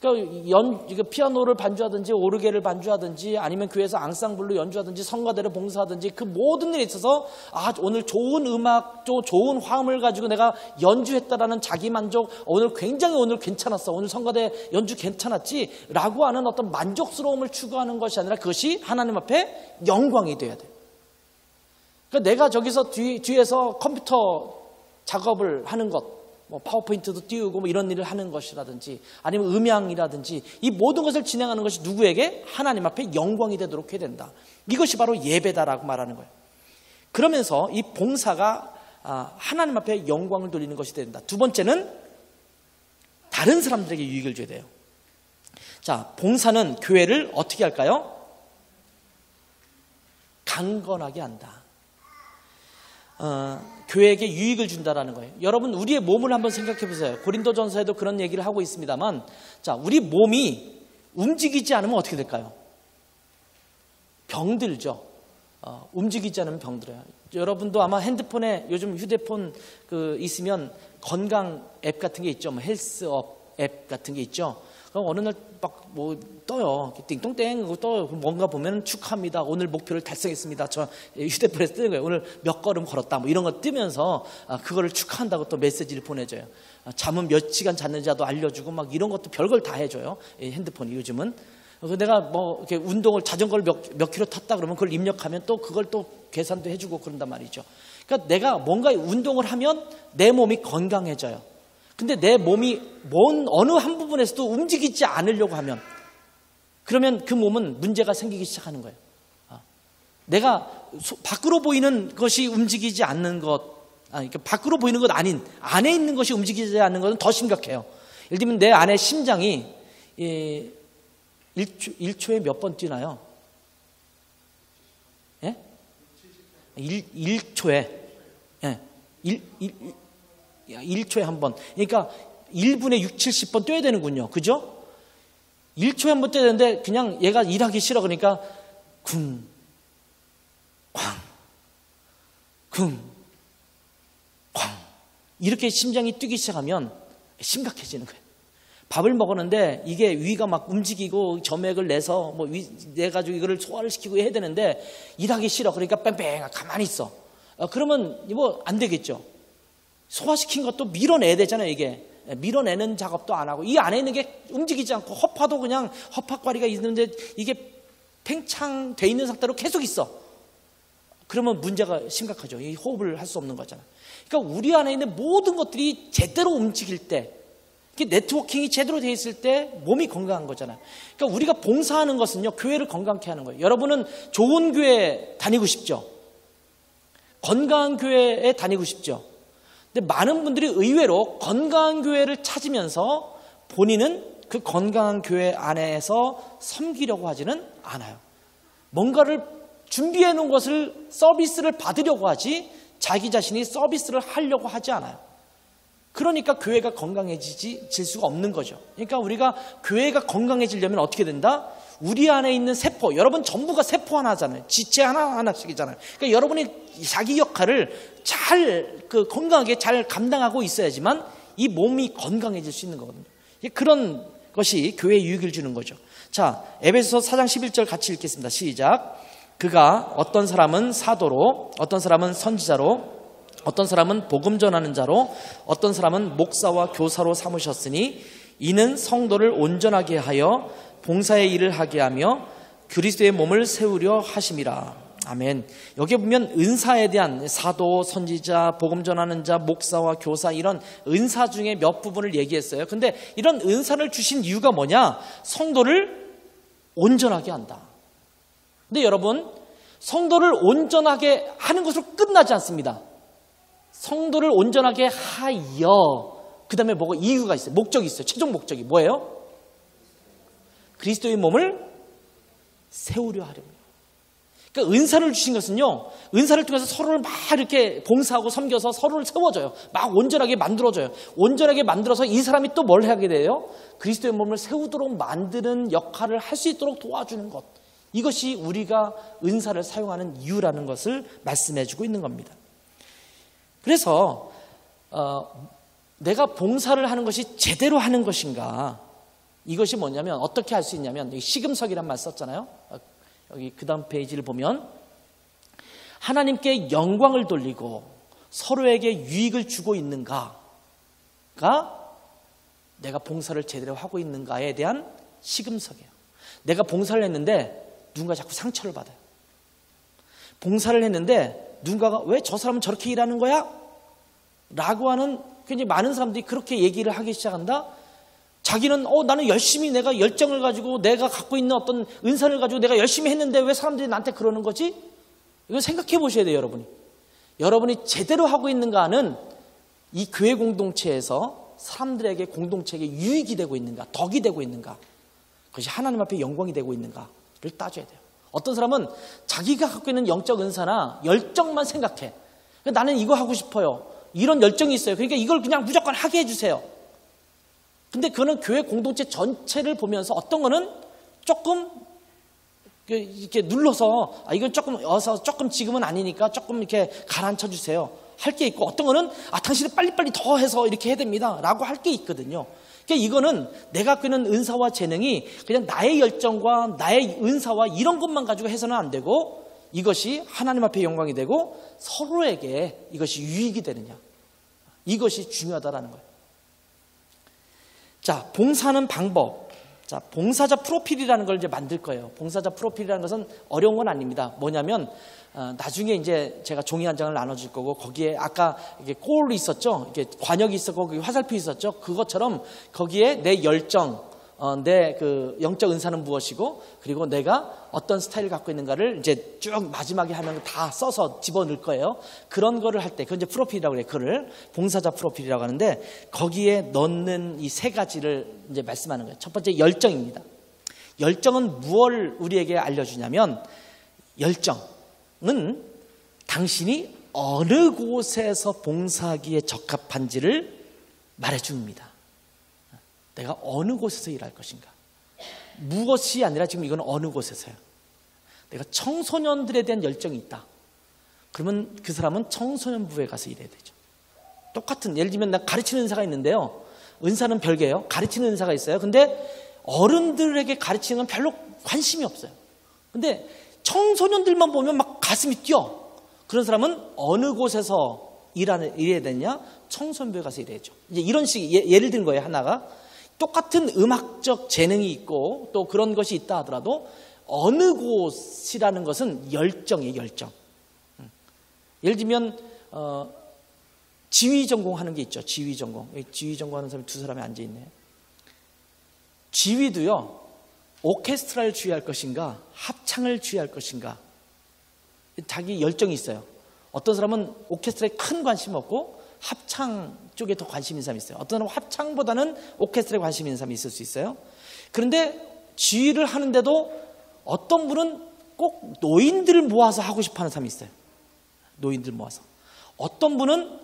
그러니까 피아노를 반주하든지 오르게를 반주하든지 아니면 교회에서 앙상블로 연주하든지 성가대를 봉사하든지 그 모든 일에 있어서 오늘 좋은 음악, 좋은 화음을 가지고 내가 연주했다라는 자기만족, 오늘 괜찮았어, 오늘 성가대 연주 괜찮았지 라고 하는 어떤 만족스러움을 추구하는 것이 아니라 그것이 하나님 앞에 영광이 돼야 돼요. 그러니까 내가 저기서 뒤에서 컴퓨터 작업을 하는 것, 파워포인트도 띄우고 이런 일을 하는 것이라든지 아니면 음향이라든지 이 모든 것을 진행하는 것이 누구에게? 하나님 앞에 영광이 되도록 해야 된다. 이것이 바로 예배다라고 말하는 거예요. 그러면서 이 봉사가 하나님 앞에 영광을 돌리는 것이 된다. 두 번째는 다른 사람들에게 유익을 줘야 돼요. 자, 봉사는 교회를 어떻게 할까요? 강건하게 한다. 교회에게 유익을 준다라는 거예요. 여러분, 우리의 몸을 한번 생각해 보세요. 고린도전서에도 그런 얘기를 하고 있습니다만, 자, 우리 몸이 움직이지 않으면 어떻게 될까요? 병들죠. 움직이지 않으면 병들어요. 여러분도 아마 핸드폰에 요즘 휴대폰 있으면 건강 앱 같은 게 있죠. 헬스업 앱 같은 게 있죠. 그럼 어느 날 막 떠요. 띵동땡 떠요. 뭔가 보면 축하합니다. 오늘 목표를 달성했습니다. 저 휴대폰에서 뜨는 거예요. 오늘 몇 걸음 걸었다. 이런 거 뜨면서 그거를 축하한다고 또 메시지를 보내줘요. 잠은 몇 시간 잤는지도 알려주고 막 이런 것도 별걸 다 해줘요. 핸드폰이 요즘은. 내가 이렇게 운동을 자전거를 몇 킬로 탔다 그러면 그걸 입력하면 또 그걸 또 계산도 해주고 그런단 말이죠. 그러니까 내가 뭔가 운동을 하면 내 몸이 건강해져요. 근데 내 몸이 어느 한 부분에서도 움직이지 않으려고 하면 그러면 그 몸은 문제가 생기기 시작하는 거예요. 내가 밖으로 보이는 것이 움직이지 않는 것, 그러니까 밖으로 보이는 것 아닌 안에 있는 것이 움직이지 않는 것은 더 심각해요. 예를 들면 내 안에 심장이 1초에 몇 번 뛰나요? 예? 1초에 1초에 한 번. 그러니까 1분에 6, 70번 뛰어야 되는군요. 그죠? 1초에 한 번 뛰어야 되는데 그냥 얘가 일하기 싫어. 그러니까 쿵, 쾅, 쿵, 쾅 이렇게 심장이 뛰기 시작하면 심각해지는 거예요. 밥을 먹었는데 이게 위가 막 움직이고 점액을 내서 내가지고 이거를 소화를 시키고 해야 되는데 일하기 싫어. 그러니까 뺑뺑 가만히 있어. 그러면 안 되겠죠. 소화시킨 것도 밀어내야 되잖아요. 이게 밀어내는 작업도 안 하고 이 안에 있는 게 움직이지 않고 허파도 그냥 허파과리가 있는데 이게 팽창돼 있는 상태로 계속 있어. 그러면 문제가 심각하죠. 이 호흡을 할 수 없는 거잖아요. 그러니까 우리 안에 있는 모든 것들이 제대로 움직일 때, 네트워킹이 제대로 돼 있을 때 몸이 건강한 거잖아요. 그러니까 우리가 봉사하는 것은요, 교회를 건강케 하는 거예요. 여러분은 좋은 교회 다니고 싶죠? 건강한 교회에 다니고 싶죠? 근데 많은 분들이 의외로 건강한 교회를 찾으면서 본인은 그 건강한 교회 안에서 섬기려고 하지는 않아요. 뭔가를 준비해 놓은 것을 서비스를 받으려고 하지 자기 자신이 서비스를 하려고 하지 않아요. 그러니까 교회가 건강해질 수가 없는 거죠. 그러니까 우리가 교회가 건강해지려면 어떻게 된다? 우리 안에 있는 세포, 여러분 전부가 세포 하나잖아요. 지체 하나씩이잖아요. 그러니까 여러분이 자기 역할을 잘 건강하게 잘 감당하고 있어야지만 이 몸이 건강해질 수 있는 거거든요. 그런 것이 교회에 유익을 주는 거죠. 자, 에베소서 4장 11절 같이 읽겠습니다. 시작. 그가 어떤 사람은 사도로, 어떤 사람은 선지자로, 어떤 사람은 복음 전하는 자로, 어떤 사람은 목사와 교사로 삼으셨으니 이는 성도를 온전하게 하여 봉사의 일을 하게 하며 그리스도의 몸을 세우려 하심이라. 아멘. 여기 보면 은사에 대한 사도, 선지자, 복음 전하는 자, 목사와 교사 이런 은사 중에 몇 부분을 얘기했어요. 근데 이런 은사를 주신 이유가 뭐냐? 성도를 온전하게 한다. 근데 여러분, 성도를 온전하게 하는 것으로 끝나지 않습니다. 성도를 온전하게 하여 그 다음에 뭐가 이유가 있어요. 목적이 있어요. 최종 목적이 뭐예요? 그리스도의 몸을 세우려 하려고요. 그러니까 은사를 주신 것은요, 은사를 통해서 서로를 막 이렇게 봉사하고 섬겨서 서로를 세워줘요. 막 온전하게 만들어줘요. 온전하게 만들어서 이 사람이 또 뭘 하게 돼요? 그리스도의 몸을 세우도록 만드는 역할을 할 수 있도록 도와주는 것. 이것이 우리가 은사를 사용하는 이유라는 것을 말씀해주고 있는 겁니다. 그래서 내가 봉사를 하는 것이 제대로 하는 것인가, 이것이 뭐냐면 어떻게 할 수 있냐면 여기 시금석이란 말 썼잖아요. 여기 그 다음 페이지를 보면 하나님께 영광을 돌리고 서로에게 유익을 주고 있는가가 내가 봉사를 제대로 하고 있는가에 대한 시금석이에요. 내가 봉사를 했는데 누군가 자꾸 상처를 받아요. 봉사를 했는데 누군가가 왜 저 사람은 저렇게 일하는 거야? 라고 하는 굉장히 많은 사람들이 그렇게 얘기를 하기 시작한다. 자기는 나는 열심히 내가 열정을 가지고 내가 갖고 있는 어떤 은사를 가지고 내가 열심히 했는데 왜 사람들이 나한테 그러는 거지? 이건 생각해 보셔야 돼요, 여러분이. 여러분이 제대로 하고 있는가는 이 교회 공동체에서 사람들에게 공동체에게 유익이 되고 있는가, 덕이 되고 있는가, 그것이 하나님 앞에 영광이 되고 있는가를 따져야 돼요. 어떤 사람은 자기가 갖고 있는 영적 은사나 열정만 생각해. 나는 이거 하고 싶어요. 이런 열정이 있어요. 그러니까 이걸 그냥 무조건 하게 해주세요. 근데 그거는 교회 공동체 전체를 보면서 어떤 거는 조금 이렇게 눌러서 이건 조금 지금은 아니니까 조금 이렇게 가라앉혀 주세요. 할 게 있고 어떤 거는 당신은 빨리빨리 더 해서 이렇게 해야 됩니다. 라고 할 게 있거든요. 그러니까 이거는 내가 갖고 있는 은사와 재능이 그냥 나의 열정과 나의 은사와 이런 것만 가지고 해서는 안 되고 이것이 하나님 앞에 영광이 되고 서로에게 이것이 유익이 되느냐. 이것이 중요하다라는 거예요. 자, 봉사하는 방법. 자, 봉사자 프로필이라는 걸 이제 만들 거예요. 봉사자 프로필이라는 것은 어려운 건 아닙니다. 뭐냐면, 나중에 이제 제가 종이 한 장을 나눠줄 거고, 거기에 아까 이게 꼴이 있었죠? 이게 관역이 있었고, 거기 화살표 있었죠? 그것처럼 거기에 내 열정, 내 그 영적 은사는 무엇이고, 그리고 내가 어떤 스타일을 갖고 있는가를 이제 쭉 마지막에 하면 다 써서 집어넣을 거예요. 그런 거를 할 때, 그건 이제 프로필이라고 그래요. 그를 봉사자 프로필이라고 하는데, 거기에 넣는 이 세 가지를 이제 말씀하는 거예요. 첫 번째, 열정입니다. 열정은 무엇을 우리에게 알려주냐면, 열정은 당신이 어느 곳에서 봉사하기에 적합한지를 말해줍니다. 내가 어느 곳에서 일할 것인가. 무엇이 아니라 지금 이건 어느 곳에서요. 내가 청소년들에 대한 열정이 있다. 그러면 그 사람은 청소년부에 가서 일해야 되죠. 똑같은, 예를 들면 내가 가르치는 은사가 있는데요. 은사는 별개예요. 가르치는 은사가 있어요. 근데 어른들에게 가르치는 건 별로 관심이 없어요. 근데 청소년들만 보면 막 가슴이 뛰어. 그런 사람은 어느 곳에서 일해야 되냐? 청소년부에 가서 일해야죠. 이제 이런 식, 예를 든 거예요, 하나가. 똑같은 음악적 재능이 있고 또 그런 것이 있다 하더라도 어느 곳이라는 것은 열정이에요, 열정. 예를 들면 지휘 전공하는 게 있죠. 지휘 전공. 지휘 전공하는 사람이 두 사람이 앉아 있네요. 지휘도요. 오케스트라를 지휘할 것인가 합창을 지휘할 것인가 자기 열정이 있어요. 어떤 사람은 오케스트라에 큰 관심 없고 합창 쪽에 더 관심 있는 사람이 있어요. 어떤 사람은 합창보다는 오케스트라에 관심 있는 사람이 있을 수 있어요. 그런데 지휘를 하는데도 어떤 분은 꼭 노인들을 모아서 하고 싶어하는 사람이 있어요. 노인들 모아서. 어떤 분은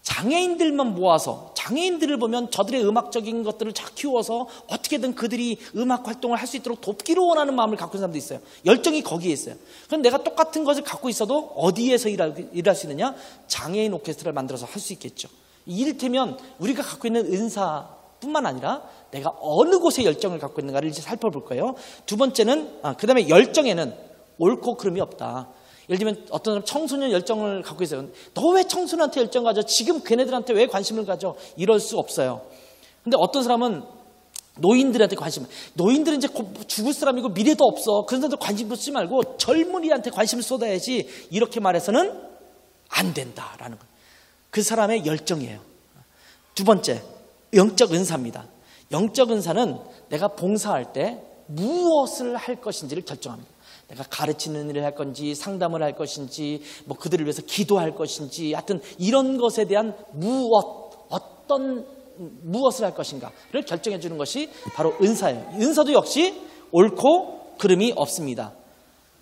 장애인들만 모아서, 장애인들을 보면 저들의 음악적인 것들을 잘 키워서 어떻게든 그들이 음악 활동을 할 수 있도록 돕기를 원하는 마음을 갖고 있는 사람도 있어요. 열정이 거기에 있어요. 그럼 내가 똑같은 것을 갖고 있어도 어디에서 일할 수 있느냐? 장애인 오케스트라를 만들어서 할 수 있겠죠. 이를테면 우리가 갖고 있는 은사뿐만 아니라 내가 어느 곳에 열정을 갖고 있는가를 이제 살펴볼 거예요. 두 번째는, 그 다음에 열정에는 옳고 그름이 없다. 예를 들면 어떤 사람 청소년 열정을 갖고 있어요. 너 왜 청소년한테 열정 가져? 지금 걔네들한테 왜 관심을 가져? 이럴 수 없어요. 근데 어떤 사람은 노인들한테 관심, 노인들은 이제 죽을 사람이고 미래도 없어. 그런 사람들 관심 쏟지 말고 젊은이한테 관심을 쏟아야지. 이렇게 말해서는 안 된다라는 거예요. 그 사람의 열정이에요. 두 번째, 영적 은사입니다. 영적 은사는 내가 봉사할 때 무엇을 할 것인지를 결정합니다. 내가 가르치는 일을 할 건지, 상담을 할 것인지, 뭐 그들을 위해서 기도할 것인지, 하여튼 이런 것에 대한 무엇을 할 것인가를 결정해 주는 것이 바로 은사예요. 은사도 역시 옳고 그름이 없습니다.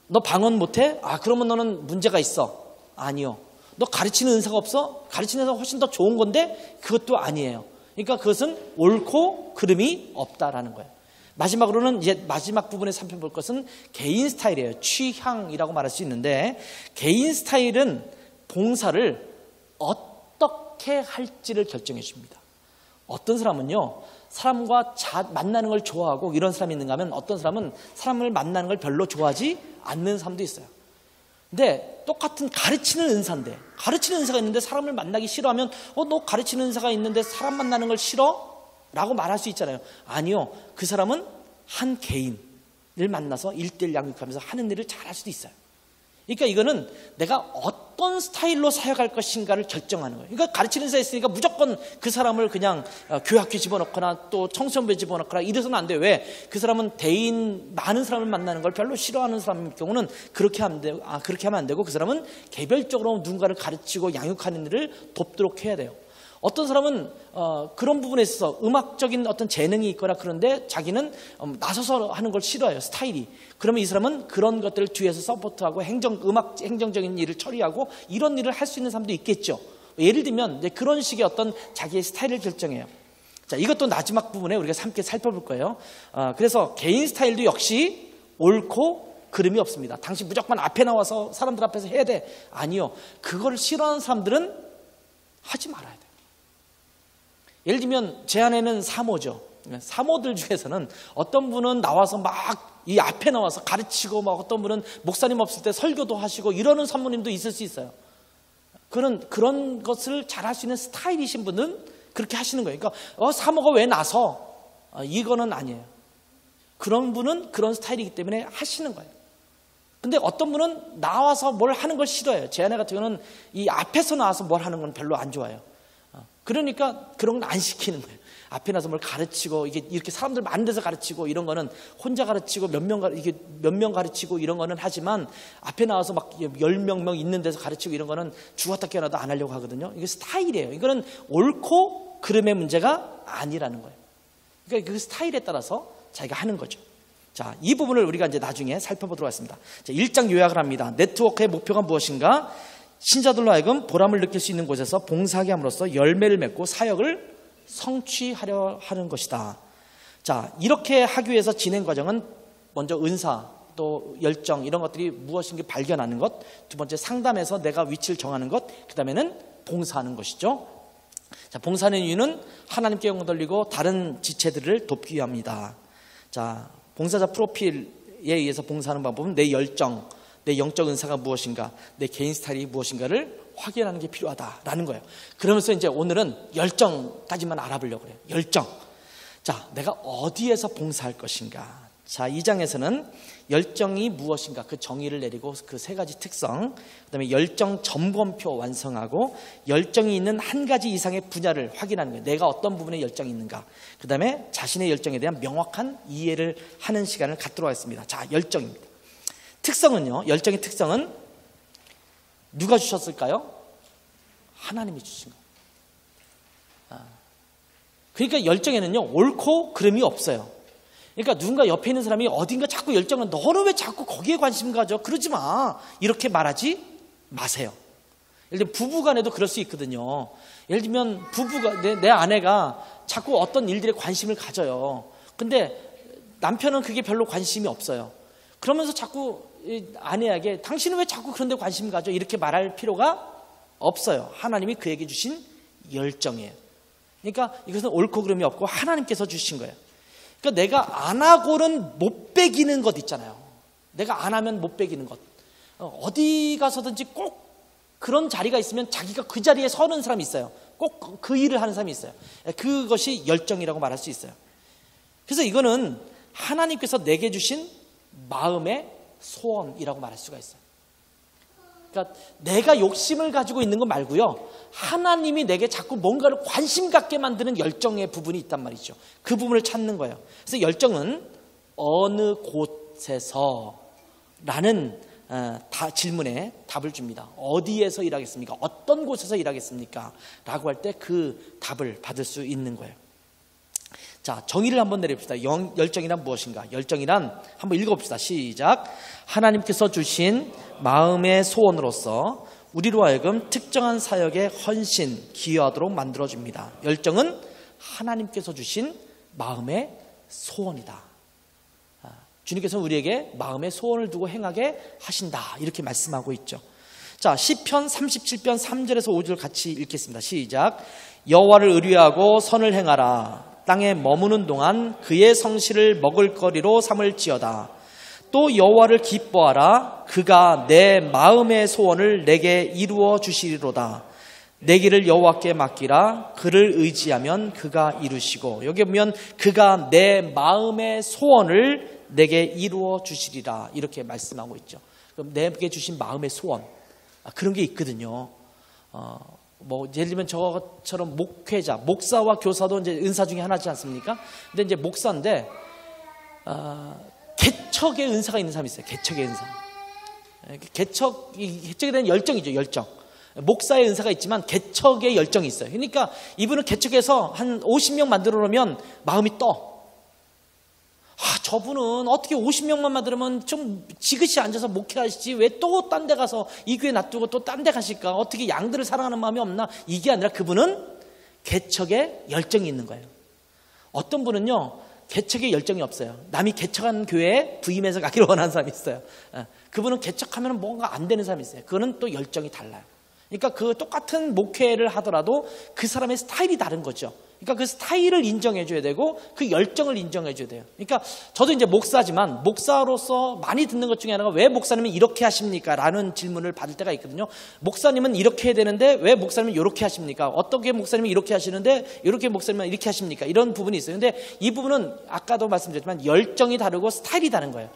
너 방언 못해? 그러면 너는 문제가 있어. 아니요. 너 가르치는 은사가 없어? 가르치는 은사가 훨씬 더 좋은 건데 그것도 아니에요. 그러니까 그것은 옳고 그름이 없다라는 거예요. 마지막으로는 이제 마지막 부분에 살펴볼 것은 개인 스타일이에요. 취향이라고 말할 수 있는데, 개인 스타일은 봉사를 어떻게 할지를 결정해 줍니다. 어떤 사람은요, 사람과 만나는 걸 좋아하고 이런 사람이 있는가 하면 어떤 사람은 사람을 만나는 걸 별로 좋아하지 않는 사람도 있어요. 근데 똑같은 가르치는 은사인데, 가르치는 은사가 있는데 사람을 만나기 싫어하면 너 가르치는 은사가 있는데 사람 만나는 걸 싫어? 라고 말할 수 있잖아요. 아니요. 그 사람은 한 개인을 만나서 1:1 양육하면서 하는 일을 잘할 수도 있어요. 그러니까 이거는 내가 어떤 스타일로 사역할 것인가를 결정하는 거예요. 그러니까 가르치는 은사가 있으니까 무조건 그 사람을 그냥 교학교에 집어넣거나 또 청소년부에 집어넣거나 이래서는 안 돼요. 왜? 그 사람은 대인 많은 사람을 만나는 걸 별로 싫어하는 사람일 경우는 그렇게 하면 안 되고 그 사람은 개별적으로 누군가를 가르치고 양육하는 일을 돕도록 해야 돼요. 어떤 사람은 그런 부분에 있어서 음악적인 어떤 재능이 있거나 그런데 자기는 나서서 하는 걸 싫어해요. 스타일이. 그러면 이 사람은 그런 것들을 뒤에서 서포트하고 행정적인 일을 처리하고 이런 일을 할 수 있는 사람도 있겠죠. 예를 들면 이제 그런 식의 어떤 자기의 스타일을 결정해요. 자, 이것도 마지막 부분에 우리가 함께 살펴볼 거예요. 그래서 개인 스타일도 역시 옳고 그름이 없습니다. 당신 무조건 앞에 나와서 사람들 앞에서 해야 돼. 아니요. 그걸 싫어하는 사람들은 하지 말아야 돼요. 예를 들면 제 아내는 사모죠. 사모들 중에서는 어떤 분은 나와서 막 이 앞에 나와서 가르치고 막 어떤 분은 목사님 없을 때 설교도 하시고 이러는 사모님도 있을 수 있어요. 그런 것을 잘할 수 있는 스타일이신 분은 그렇게 하시는 거예요. 그러니까 사모가 왜 나서? 이거는 아니에요. 그런 분은 그런 스타일이기 때문에 하시는 거예요. 근데 어떤 분은 나와서 뭘 하는 걸 싫어해요. 제 아내 같은 경우는 이 앞에서 나와서 뭘 하는 건 별로 안 좋아해요. 그러니까 그런 건 안 시키는 거예요. 앞에 나서 뭘 가르치고 이렇게 사람들 많은 데서 가르치고 이런 거는 혼자 가르치고 몇 명 가르치고 이런 거는 하지만 앞에 나와서 막 10명 있는 데서 가르치고 이런 거는 죽었다 깨어나도 안 하려고 하거든요. 이게 스타일이에요. 이거는 옳고 그름의 문제가 아니라는 거예요. 그러니까 그 스타일에 따라서 자기가 하는 거죠. 자, 이 부분을 우리가 이제 나중에 살펴보도록 하겠습니다. 자, 1장 요약을 합니다. 네트워크의 목표가 무엇인가? 신자들로 하여금 보람을 느낄 수 있는 곳에서 봉사하게 함으로써 열매를 맺고 사역을 성취하려 하는 것이다. 자, 이렇게 하기 위해서 진행 과정은 먼저 은사, 또 열정 이런 것들이 무엇인지 발견하는 것, 두 번째 상담해서 내가 위치를 정하는 것, 그 다음에는 봉사하는 것이죠. 자, 봉사하는 이유는 하나님께 영광 돌리고 다른 지체들을 돕기 위함이다. 자, 봉사자 프로필에 의해서 봉사하는 방법은 내 열정, 내 영적 은사가 무엇인가, 내 개인 스타일이 무엇인가를 확인하는 게 필요하다라는 거예요. 그러면서 이제 오늘은 열정까지만 알아보려고 그래요. 열정. 자, 내가 어디에서 봉사할 것인가. 자, 이 장에서는 열정이 무엇인가 그 정의를 내리고 그 세 가지 특성, 그다음에 열정 점검표 완성하고 열정이 있는 한 가지 이상의 분야를 확인하는 거예요. 내가 어떤 부분에 열정이 있는가. 그다음에 자신의 열정에 대한 명확한 이해를 하는 시간을 갖도록 하겠습니다. 자, 열정입니다. 특성은요, 열정의 특성은 누가 주셨을까요? 하나님이 주신 거예요. 그러니까 열정에는요, 옳고 그름이 없어요. 그러니까 누군가 옆에 있는 사람이 어딘가 자꾸 열정을, 너는 왜 자꾸 거기에 관심 가져? 그러지 마. 이렇게 말하지 마세요. 예를 들면 부부 간에도 그럴 수 있거든요. 예를 들면 부부가, 내 아내가 자꾸 어떤 일들에 관심을 가져요. 근데 남편은 그게 별로 관심이 없어요. 그러면서 자꾸 아내에게 당신은 왜 자꾸 그런 데 관심 가져? 이렇게 말할 필요가 없어요. 하나님이 그에게 주신 열정이에요. 그러니까 이것은 옳고 그름이 없고 하나님께서 주신 거예요. 그러니까 내가 안 하고는 못 배기는 것 있잖아요. 내가 안 하면 못 배기는 것. 어디 가서든지 꼭 그런 자리가 있으면 자기가 그 자리에 서는 사람이 있어요. 꼭 그 일을 하는 사람이 있어요. 그것이 열정이라고 말할 수 있어요. 그래서 이거는 하나님께서 내게 주신 마음의 소원이라고 말할 수가 있어요. 그러니까 내가 욕심을 가지고 있는 거 말고요, 하나님이 내게 자꾸 뭔가를 관심 갖게 만드는 열정의 부분이 있단 말이죠. 그 부분을 찾는 거예요. 그래서 열정은 어느 곳에서 라는 질문에 답을 줍니다. 어디에서 일하겠습니까? 어떤 곳에서 일하겠습니까? 라고 할 때 그 답을 받을 수 있는 거예요. 자, 정의를 한번 내립시다. 열정이란 무엇인가? 열정이란 한번 읽어봅시다. 시작. 하나님께서 주신 마음의 소원으로서 우리로 하여금 특정한 사역에 헌신, 기여하도록 만들어줍니다. 열정은 하나님께서 주신 마음의 소원이다. 주님께서는 우리에게 마음의 소원을 두고 행하게 하신다. 이렇게 말씀하고 있죠. 자, 시편 37편 3절에서 5절 같이 읽겠습니다. 시작. 여호와를 의뢰하고 선을 행하라. 땅에 머무는 동안 그의 성실을 먹을거리로 삼을지어다. 또 여호와를 기뻐하라. 그가 내 마음의 소원을 내게 이루어 주시리로다. 내 길을 여호와께 맡기라. 그를 의지하면 그가 이루시고, 여기 보면 그가 내 마음의 소원을 내게 이루어 주시리라 이렇게 말씀하고 있죠. 그럼 내게 주신 마음의 소원, 그런 게 있거든요. 뭐 예를 들면 저처럼 목회자, 목사와 교사도 이제 은사 중에 하나지 않습니까? 근데 이제 목사인데 개척의 은사가 있는 사람이 있어요. 개척의 은사. 개척에 대한 열정이죠. 열정. 목사의 은사가 있지만 개척의 열정이 있어요. 그러니까 이분은 개척해서 한 50명 만들어 놓으면 마음이 떠. 저분은 어떻게 50명만 만들면 좀 지그시 앉아서 목회하시지 왜 또 딴 데 가서 이 교회 놔두고 또 딴 데 가실까? 어떻게 양들을 사랑하는 마음이 없나? 이게 아니라 그분은 개척에 열정이 있는 거예요. 어떤 분은요, 개척에 열정이 없어요. 남이 개척한 교회에 부임해서 가기를 원하는 사람이 있어요. 그분은 개척하면 뭔가 안 되는 사람이 있어요. 그거는 또 열정이 달라요. 그러니까 그 똑같은 목회를 하더라도 그 사람의 스타일이 다른 거죠. 그러니까 그 스타일을 인정해 줘야 되고 그 열정을 인정해 줘야 돼요. 그러니까 저도 이제 목사지만 목사로서 많이 듣는 것 중에 하나가 왜 목사님은 이렇게 하십니까? 라는 질문을 받을 때가 있거든요. 목사님은 이렇게 해야 되는데 왜 목사님은 이렇게 하십니까? 어떻게 목사님은 이렇게 하시는데 이렇게 목사님은 이렇게 하십니까? 이런 부분이 있어요. 근데 이 부분은 아까도 말씀드렸지만 열정이 다르고 스타일이 다른 거예요.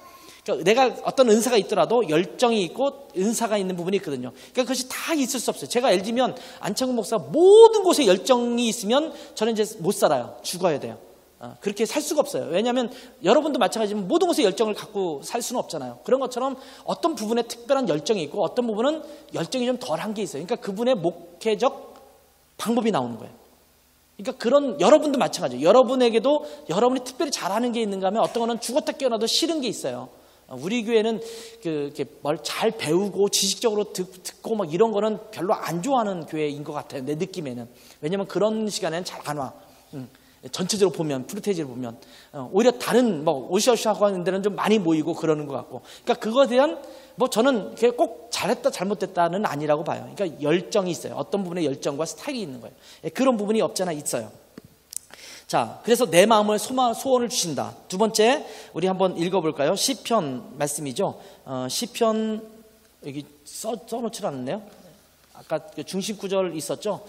그러니까 내가 어떤 은사가 있더라도 열정이 있고 은사가 있는 부분이 있거든요. 그러니까 그것이 다 있을 수 없어요. 제가 예를 들면 안창근 목사가 모든 곳에 열정이 있으면 저는 이제 못 살아요. 죽어야 돼요. 그렇게 살 수가 없어요. 왜냐하면 여러분도 마찬가지지만 모든 곳에 열정을 갖고 살 수는 없잖아요. 그런 것처럼 어떤 부분에 특별한 열정이 있고 어떤 부분은 열정이 좀 덜한 게 있어요. 그러니까 그분의 목회적 방법이 나오는 거예요. 그러니까 그런 여러분도 마찬가지예요. 여러분에게도 여러분이 특별히 잘하는 게 있는가 하면 어떤 거는 죽었다 깨어나도 싫은 게 있어요. 우리 교회는 뭘 잘 배우고 지식적으로 듣고 막 이런 거는 별로 안 좋아하는 교회인 것 같아요. 내 느낌에는. 왜냐면 그런 시간에는 잘 안 와. 전체적으로 보면, 프루테이지를 보면. 오히려 다른, 오시오시하고 하는 데는 좀 많이 모이고 그러는 것 같고. 그러니까 그거에 대한, 저는 꼭 잘했다, 잘못됐다는 아니라고 봐요. 그러니까 열정이 있어요. 어떤 부분에 열정과 스타일이 있는 거예요. 그런 부분이 없잖아 있어요. 자, 그래서 내 마음을 소원을 주신다. 두 번째, 우리 한번 읽어볼까요? 시편 말씀이죠. 시편, 여기 써놓지 않았네요. 아까 그 중심 구절 있었죠.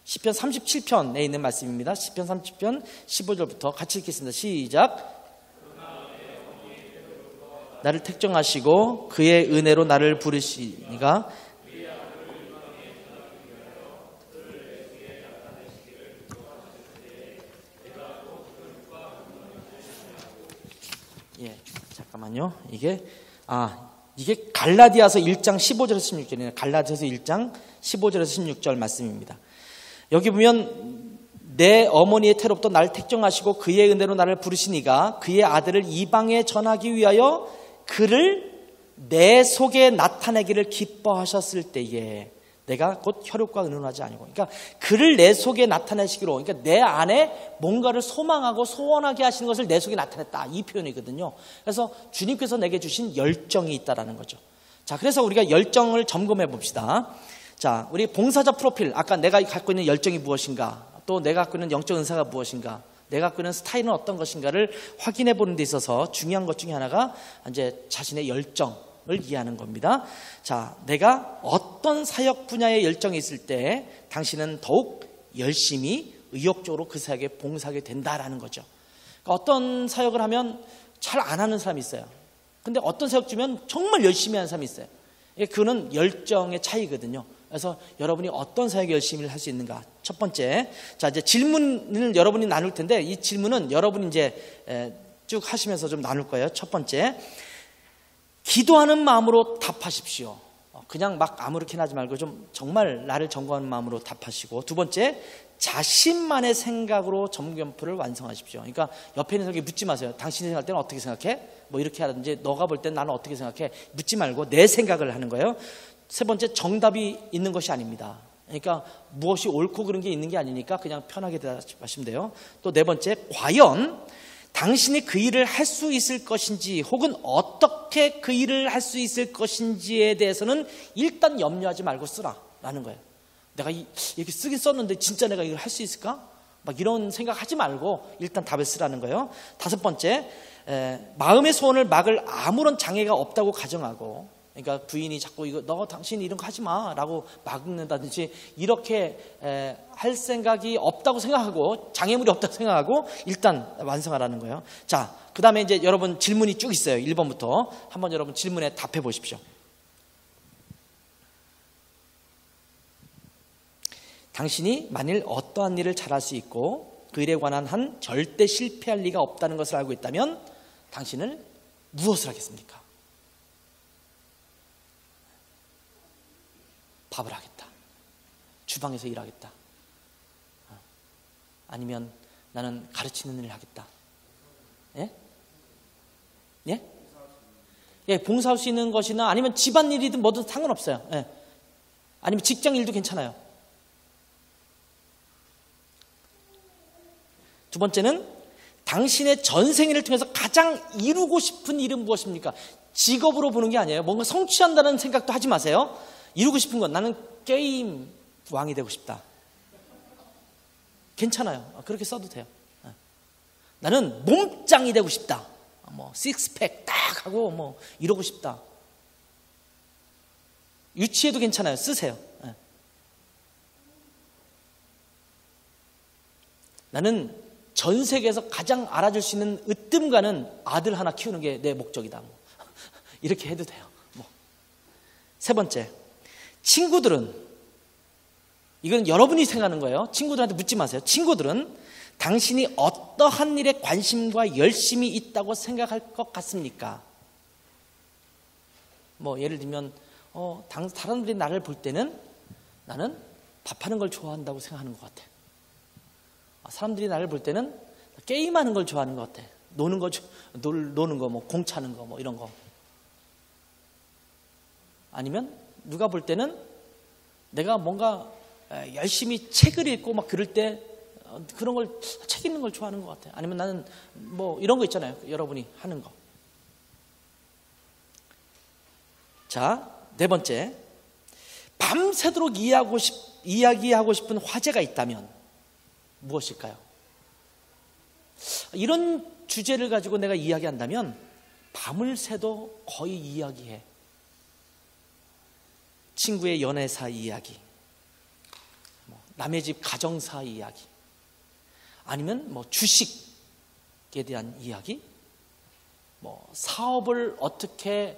시편 37편에 있는 말씀입니다. 시편 30편 15절부터 같이 읽겠습니다. 시작. 나를 택정하시고 그의 은혜로 나를 부르시니가 잠깐만요. 이게 갈라디아서 1장 15절에서 16절이네요. 갈라디아서 1장 15절에서 16절 말씀입니다. 여기 보면 내 어머니의 태로부터 나를 택정하시고 그의 은혜로 나를 부르시니가 그의 아들을 이방에 전하기 위하여 그를 내 속에 나타내기를 기뻐하셨을 때에 내가 곧 혈육과 의논하지 아니고, 그러니까 그를 내 속에 나타내시기로, 그러니까 내 안에 뭔가를 소망하고 소원하게 하시는 것을 내 속에 나타냈다, 이 표현이거든요. 그래서 주님께서 내게 주신 열정이 있다라는 거죠. 자, 그래서 우리가 열정을 점검해 봅시다. 자, 우리 봉사자 프로필, 아까 내가 갖고 있는 열정이 무엇인가, 또 내가 갖고 있는 영적 은사가 무엇인가, 내가 갖고 있는 스타일은 어떤 것인가를 확인해 보는 데 있어서 중요한 것 중에 하나가 이제 자신의 열정을 이해하는 겁니다. 자, 내가 어떤 사역 분야에 열정이 있을 때 당신은 더욱 열심히 의욕적으로 그 사역에 봉사하게 된다라는 거죠. 그러니까 어떤 사역을 하면 잘 안 하는 사람이 있어요. 근데 어떤 사역 주면 정말 열심히 하는 사람이 있어요. 그거는 열정의 차이거든요. 그래서 여러분이 어떤 사역에 열심히 할 수 있는가. 첫 번째, 자, 이제 질문을 여러분이 나눌 텐데 이 질문은 여러분이 이제 쭉 하시면서 좀 나눌 거예요. 첫 번째, 기도하는 마음으로 답하십시오. 그냥 막 아무렇게나 하지 말고 좀 정말 나를 점검하는 마음으로 답하시고, 두 번째, 자신만의 생각으로 점검표를 완성하십시오. 그러니까 옆에 있는 사람에게 묻지 마세요. 당신이 생각할 때는 어떻게 생각해? 뭐 이렇게 하든지, 너가 볼 때는 나는 어떻게 생각해? 묻지 말고 내 생각을 하는 거예요. 세 번째, 정답이 있는 것이 아닙니다. 그러니까 무엇이 옳고 그런 게 있는 게 아니니까 그냥 편하게 대답하시면 돼요. 또 네 번째, 과연 당신이 그 일을 할 수 있을 것인지 혹은 어떻게 그 일을 할 수 있을 것인지에 대해서는 일단 염려하지 말고 쓰라라는 거예요. 내가 이렇게 쓰긴 썼는데 진짜 내가 이걸 할 수 있을까? 막 이런 생각하지 말고 일단 답을 쓰라는 거예요. 다섯 번째, 마음의 소원을 막을 아무런 장애가 없다고 가정하고, 그러니까 부인이 자꾸 이거 너 당신 이런 거 하지 마라고 막는다든지 이렇게 할 생각이 없다고 생각하고, 장애물이 없다고 생각하고 일단 완성하라는 거예요. 자, 그 다음에 이제 여러분 질문이 쭉 있어요. 1번부터 한번 여러분 질문에 답해 보십시오. 당신이 만일 어떠한 일을 잘할 수 있고 그 일에 관한 한 절대 실패할 리가 없다는 것을 알고 있다면 당신을 무엇을 하겠습니까? 밥을 하겠다. 주방에서 일하겠다. 아니면 나는 가르치는 일을 하겠다. 예? 예? 예, 봉사할 수 있는 것이나 아니면 집안일이든 뭐든 상관없어요. 예. 아니면 직장일도 괜찮아요. 두 번째는 당신의 전생일을 통해서 가장 이루고 싶은 일은 무엇입니까? 직업으로 보는 게 아니에요. 뭔가 성취한다는 생각도 하지 마세요. 이루고 싶은 건 나는 게임 왕이 되고 싶다. 괜찮아요. 그렇게 써도 돼요. 나는 몸짱이 되고 싶다. 뭐 식스팩 딱 하고 뭐 이러고 싶다. 유치해도 괜찮아요. 쓰세요. 나는 전 세계에서 가장 알아줄 수 있는 으뜸가는 아들 하나 키우는 게 내 목적이다. 뭐. 이렇게 해도 돼요. 뭐. 세 번째, 친구들은, 이건 여러분이 생각하는 거예요. 친구들한테 묻지 마세요. 친구들은 당신이 어떠한 일에 관심과 열심이 있다고 생각할 것 같습니까? 뭐 예를 들면 사람들이 나를 볼 때는 나는 밥하는 걸 좋아한다고 생각하는 것 같아. 사람들이 나를 볼 때는 게임하는 걸 좋아하는 것 같아. 노는 거, 뭐 공차는 거, 뭐 이런 거. 아니면 누가 볼 때는 내가 뭔가 열심히 책을 읽고 막 그럴 때 그런 걸, 책 읽는 걸 좋아하는 것 같아. 아니면 나는 뭐 이런 거 있잖아요. 여러분이 하는 거. 자, 네 번째, 밤새도록 이야기하고 싶은 화제가 있다면 무엇일까요? 이런 주제를 가지고 내가 이야기한다면 밤을 새도 거의 이야기해. 친구의 연애사 이야기, 남의 집 가정사 이야기, 아니면 뭐 주식에 대한 이야기, 뭐 사업을 어떻게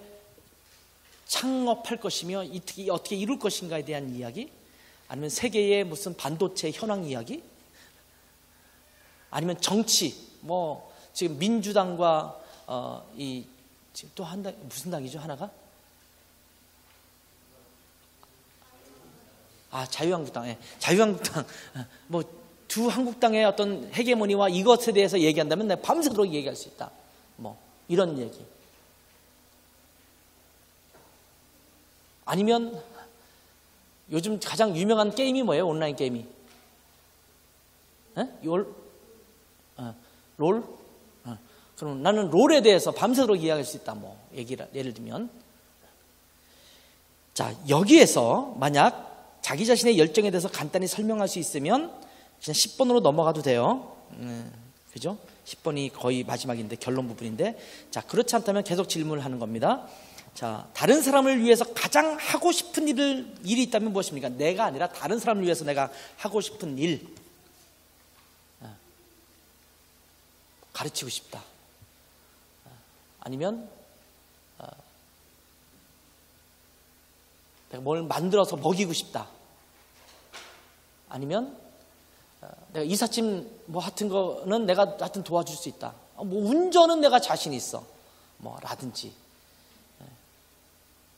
창업할 것이며 어떻게 이룰 것인가에 대한 이야기, 아니면 세계의 무슨 반도체 현황 이야기, 아니면 정치, 뭐 지금 민주당과 지금 또 한 당, 무슨 당이죠 하나가? 자유한국당. 예. 자유한국당. 뭐 두 한국당의 어떤 헤게모니와 이것에 대해서 얘기한다면 내가 밤새도록 얘기할 수 있다. 뭐 이런 얘기. 아니면 요즘 가장 유명한 게임이 뭐예요? 온라인 게임이? 롤? 그럼 나는 롤에 대해서 밤새도록 이야기할 수 있다. 뭐 예를 들면, 자, 여기에서 만약 자기 자신의 열정에 대해서 간단히 설명할 수 있으면 그냥 10번으로 넘어가도 돼요. 그죠? 10번이 거의 마지막인데, 결론 부분인데, 자, 그렇지 않다면 계속 질문을 하는 겁니다. 자, 다른 사람을 위해서 가장 하고 싶은 일이 있다면 무엇입니까? 내가 아니라 다른 사람을 위해서 내가 하고 싶은 일. 가르치고 싶다. 아니면 내가 뭘 만들어서 먹이고 싶다. 아니면 내가 이삿짐 뭐 같은 거는 내가 하여튼 도와줄 수 있다. 뭐 운전은 내가 자신 있어. 뭐 라든지.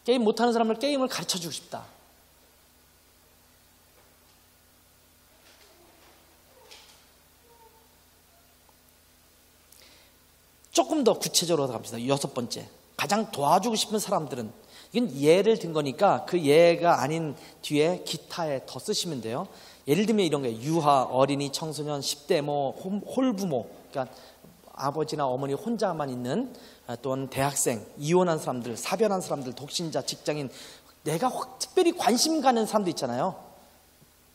게임 못하는 사람을 게임을 가르쳐주고 싶다. 조금 더 구체적으로 갑시다. 여섯 번째, 가장 도와주고 싶은 사람들은, 이건 예를 든 거니까 그 예가 아닌 뒤에 기타에 더 쓰시면 돼요. 예를 들면 이런 거예요. 유아, 어린이, 청소년, 10대, 뭐 홀부모, 그러니까 아버지나 어머니 혼자만 있는, 또는 대학생, 이혼한 사람들, 사별한 사람들, 독신자, 직장인, 내가 특별히 관심 가는 사람도 있잖아요.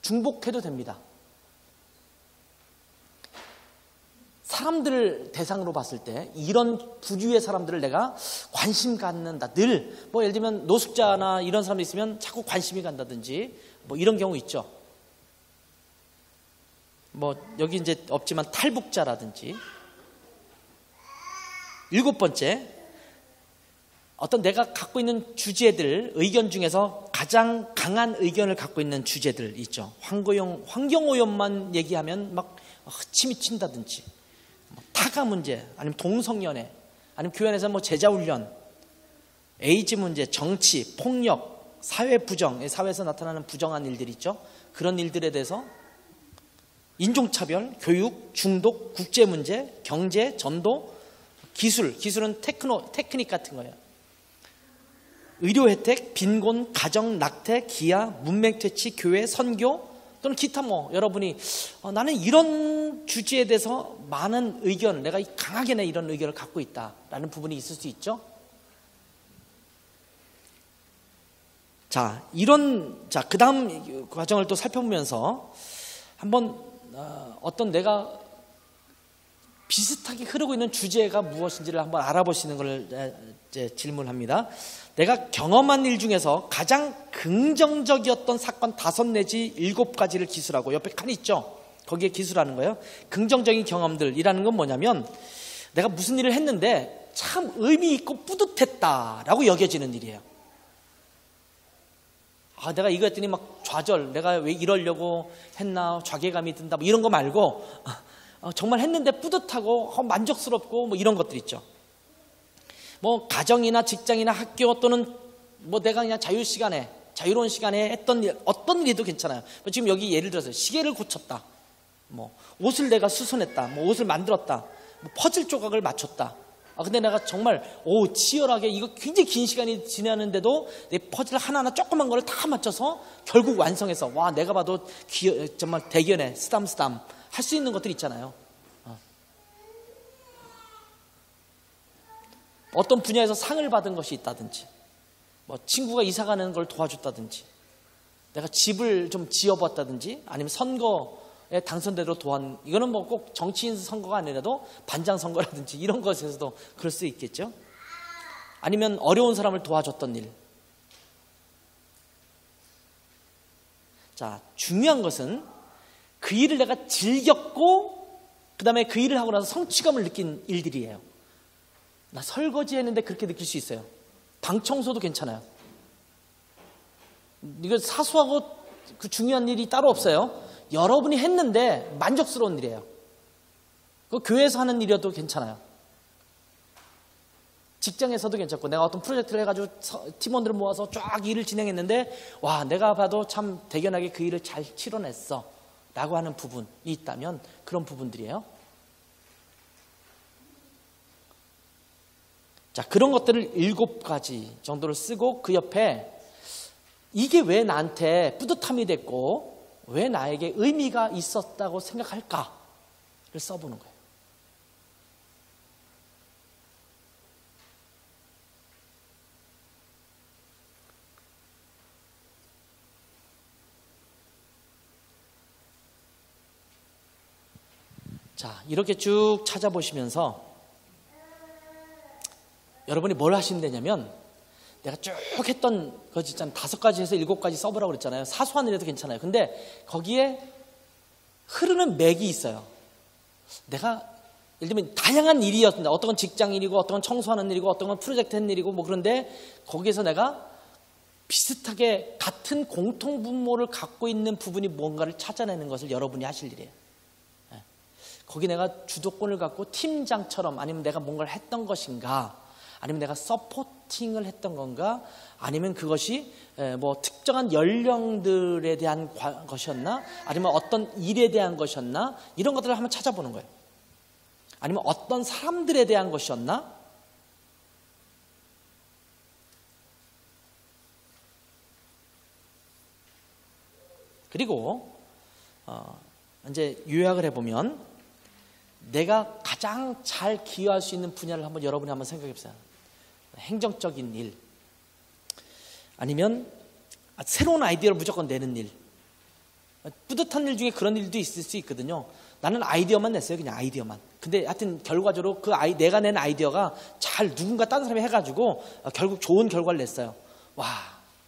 중복해도 됩니다. 사람들을 대상으로 봤을 때 이런 부류의 사람들을 내가 관심 갖는다. 늘 뭐 예를 들면 노숙자나 이런 사람이 있으면 자꾸 관심이 간다든지 뭐 이런 경우 있죠. 뭐 여기 이제 없지만 탈북자라든지. 7번째, 어떤 내가 갖고 있는 주제들, 의견 중에서 가장 강한 의견을 갖고 있는 주제들 있죠. 환경오염만 얘기하면 막 침이 튄다든지, 타가 문제, 아니면 동성연애, 아니면 교회 안에서 뭐 제자훈련, 에이즈 문제, 정치, 폭력, 사회 부정, 사회에서 나타나는 부정한 일들 있죠. 그런 일들에 대해서 인종차별, 교육, 중독, 국제 문제, 경제, 전도, 기술은 테크닉 같은 거예요. 의료 혜택, 빈곤, 가정 낙태, 기아, 문맹 퇴치, 교회, 선교 또는 기타 뭐 여러분이 나는 이런 주제에 대해서 많은 의견, 내가 강하게 이런 의견을 갖고 있다라는 부분이 있을 수 있죠. 자, 그 다음 과정을 또 살펴보면서 한번 어떤 내가 비슷하게 흐르고 있는 주제가 무엇인지를 한번 알아보시는 걸 질문합니다. 내가 경험한 일 중에서 가장 긍정적이었던 사건 5 내지 7가지를 기술하고, 옆에 칸이 있죠. 거기에 기술하는 거예요. 긍정적인 경험들이라는 건 뭐냐면 내가 무슨 일을 했는데 참 의미 있고 뿌듯했다라고 여겨지는 일이에요. 내가 이거 했더니 막 좌절, 내가 왜 이러려고 했나, 좌괴감이 든다, 뭐 이런 거 말고 정말 했는데 뿌듯하고 만족스럽고 뭐 이런 것들 있죠. 뭐 가정이나 직장이나 학교 또는 뭐 내가 그냥 자유로운 시간에 했던 일, 어떤 일이도 괜찮아요. 지금 여기 예를 들어서 시계를 고쳤다, 뭐 옷을 내가 수선했다, 뭐 옷을 만들었다, 뭐 퍼즐 조각을 맞췄다. 근데 내가 정말 치열하게 이거 굉장히 긴 시간이 지나는데도 내 퍼즐 하나하나 조그만 거를 다 맞춰서 결국 완성해서 내가 봐도 정말 대견해, 쓰담쓰담 할 수 있는 것들 있잖아요. 어떤 분야에서 상을 받은 것이 있다든지, 뭐 친구가 이사 가는 걸 도와줬다든지, 내가 집을 좀 지어봤다든지, 아니면 선거에 당선되도록 이거는 뭐 꼭 정치인 선거가 아니라도 반장 선거라든지 이런 것에서도 그럴 수 있겠죠. 아니면 어려운 사람을 도와줬던 일. 자, 중요한 것은 그 일을 내가 즐겼고 그 다음에 그 일을 하고 나서 성취감을 느낀 일들이에요. 나 설거지 했는데 그렇게 느낄 수 있어요. 방 청소도 괜찮아요. 이거 사소하고 그 중요한 일이 따로 없어요. 여러분이 했는데 만족스러운 일이에요. 그 교회에서 하는 일이어도 괜찮아요. 직장에서도 괜찮고, 내가 어떤 프로젝트를 해가지고 팀원들을 모아서 쫙 일을 진행했는데 내가 봐도 참 대견하게 그 일을 잘 치러냈어 라고 하는 부분이 있다면 그런 부분들이에요. 자, 그런 것들을 7가지 정도를 쓰고 그 옆에 이게 왜 나한테 뿌듯함이 됐고 왜 나에게 의미가 있었다고 생각할까를 써보는 거예요. 자, 이렇게 쭉 찾아보시면서 여러분이 뭘 하시면 되냐면, 내가 쭉 했던 거 있잖아요. 5가지에서 7가지 써보라고 그랬잖아요. 사소한 일에도 괜찮아요. 근데 거기에 흐르는 맥이 있어요. 내가 예를 들면 다양한 일이었습니다. 어떤 건 직장 일이고, 어떤 건 청소하는 일이고, 어떤 건 프로젝트 하는 일이고, 뭐 그런데 거기에서 내가 비슷하게 같은 공통분모를 갖고 있는 부분이 뭔가를 찾아내는 것을 여러분이 하실 일이에요. 거기 내가 주도권을 갖고 팀장처럼, 아니면 내가 뭔가를 했던 것인가, 아니면 내가 서포팅을 했던 건가, 아니면 그것이 뭐 특정한 연령들에 대한 것이었나, 아니면 어떤 일에 대한 것이었나, 이런 것들을 한번 찾아보는 거예요. 아니면 어떤 사람들에 대한 것이었나. 그리고 이제 요약을 해보면, 내가 가장 잘 기여할 수 있는 분야를 여러분이 한번 생각해 보세요. 행정적인 일, 아니면 새로운 아이디어를 무조건 내는 일. 뿌듯한 일 중에 그런 일도 있을 수 있거든요. 나는 아이디어만 냈어요. 그냥 아이디어만. 근데 하여튼 결과적으로 내가 낸 아이디어가 잘 누군가 다른 사람이 해가지고 결국 좋은 결과를 냈어요. 와,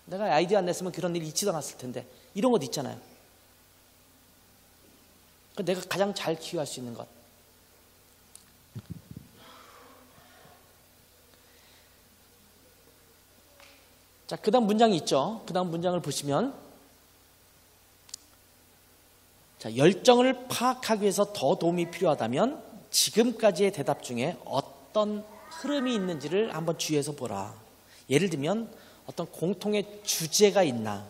내가 아이디어 안 냈으면 그런 일이 있지도 않았을 텐데. 이런 것도 있잖아요. 내가 가장 잘 기여할 수 있는 것. 자, 그 다음 문장이 있죠. 그 다음 문장을 보시면, 자, 열정을 파악하기 위해서 더 도움이 필요하다면 지금까지의 대답 중에 어떤 흐름이 있는지를 한번 주의해서 보라. 예를 들면 어떤 공통의 주제가 있나,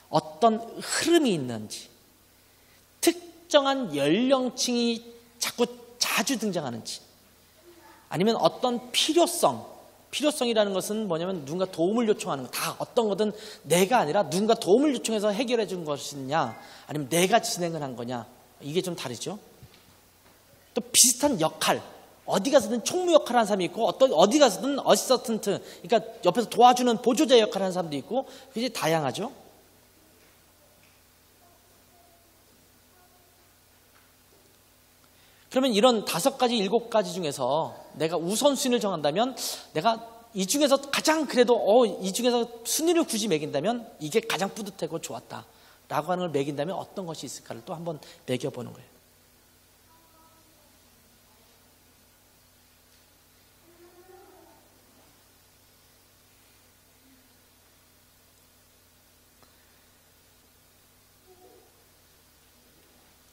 어떤 흐름이 있는지, 특정한 연령층이 자주 등장하는지, 아니면 어떤 필요성이라는 것은 뭐냐면 누군가 도움을 요청하는 거, 다 어떤 거든 내가 아니라 누군가 도움을 요청해서 해결해 준 것이냐, 아니면 내가 진행을 한 거냐, 이게 좀 다르죠. 또 비슷한 역할, 어디 가서든 총무 역할을 하는 사람이 있고 어디 가서든 어시스턴트, 그러니까 옆에서 도와주는 보조자 역할을 하는 사람도 있고, 그게 다양하죠. 그러면 이런 5가지, 7가지 중에서 내가 우선순위를 정한다면, 내가 이 중에서 가장 그래도 이 중에서 순위를 굳이 매긴다면 이게 가장 뿌듯하고 좋았다 라고 하는 걸 매긴다면 어떤 것이 있을까를 또 한번 매겨보는 거예요.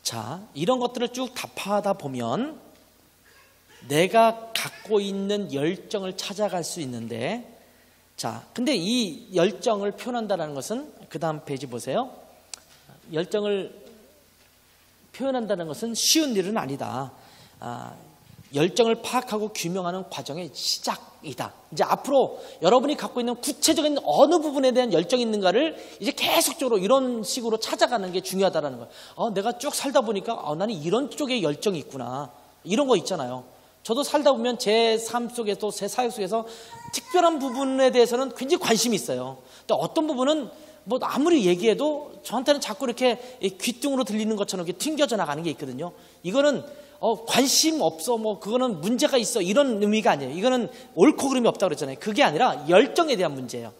자, 이런 것들을 쭉 답하다 보면 내가 갖고 있는 열정을 찾아갈 수 있는데, 자, 근데 이 열정을 표현한다는 것은, 그 다음 페이지 보세요. 열정을 표현한다는 것은 쉬운 일은 아니다. 열정을 파악하고 규명하는 과정의 시작이다. 이제 앞으로 여러분이 갖고 있는 구체적인 어느 부분에 대한 열정이 있는가를 이제 계속적으로 이런 식으로 찾아가는 게 중요하다는 거예요. 내가 쭉 살다 보니까 나는 이런 쪽에 열정이 있구나. 이런 거 있잖아요. 저도 살다 보면 제 삶 속에서, 제 사역 속에서 특별한 부분에 대해서는 굉장히 관심이 있어요. 또 어떤 부분은 뭐 아무리 얘기해도 저한테는 자꾸 이렇게 귀뚱으로 들리는 것처럼 이렇게 튕겨져 나가는 게 있거든요. 이거는 관심 없어, 뭐 그거는 문제가 있어, 이런 의미가 아니에요. 이거는 옳고 그름이 없다고 그랬잖아요. 그게 아니라 열정에 대한 문제예요.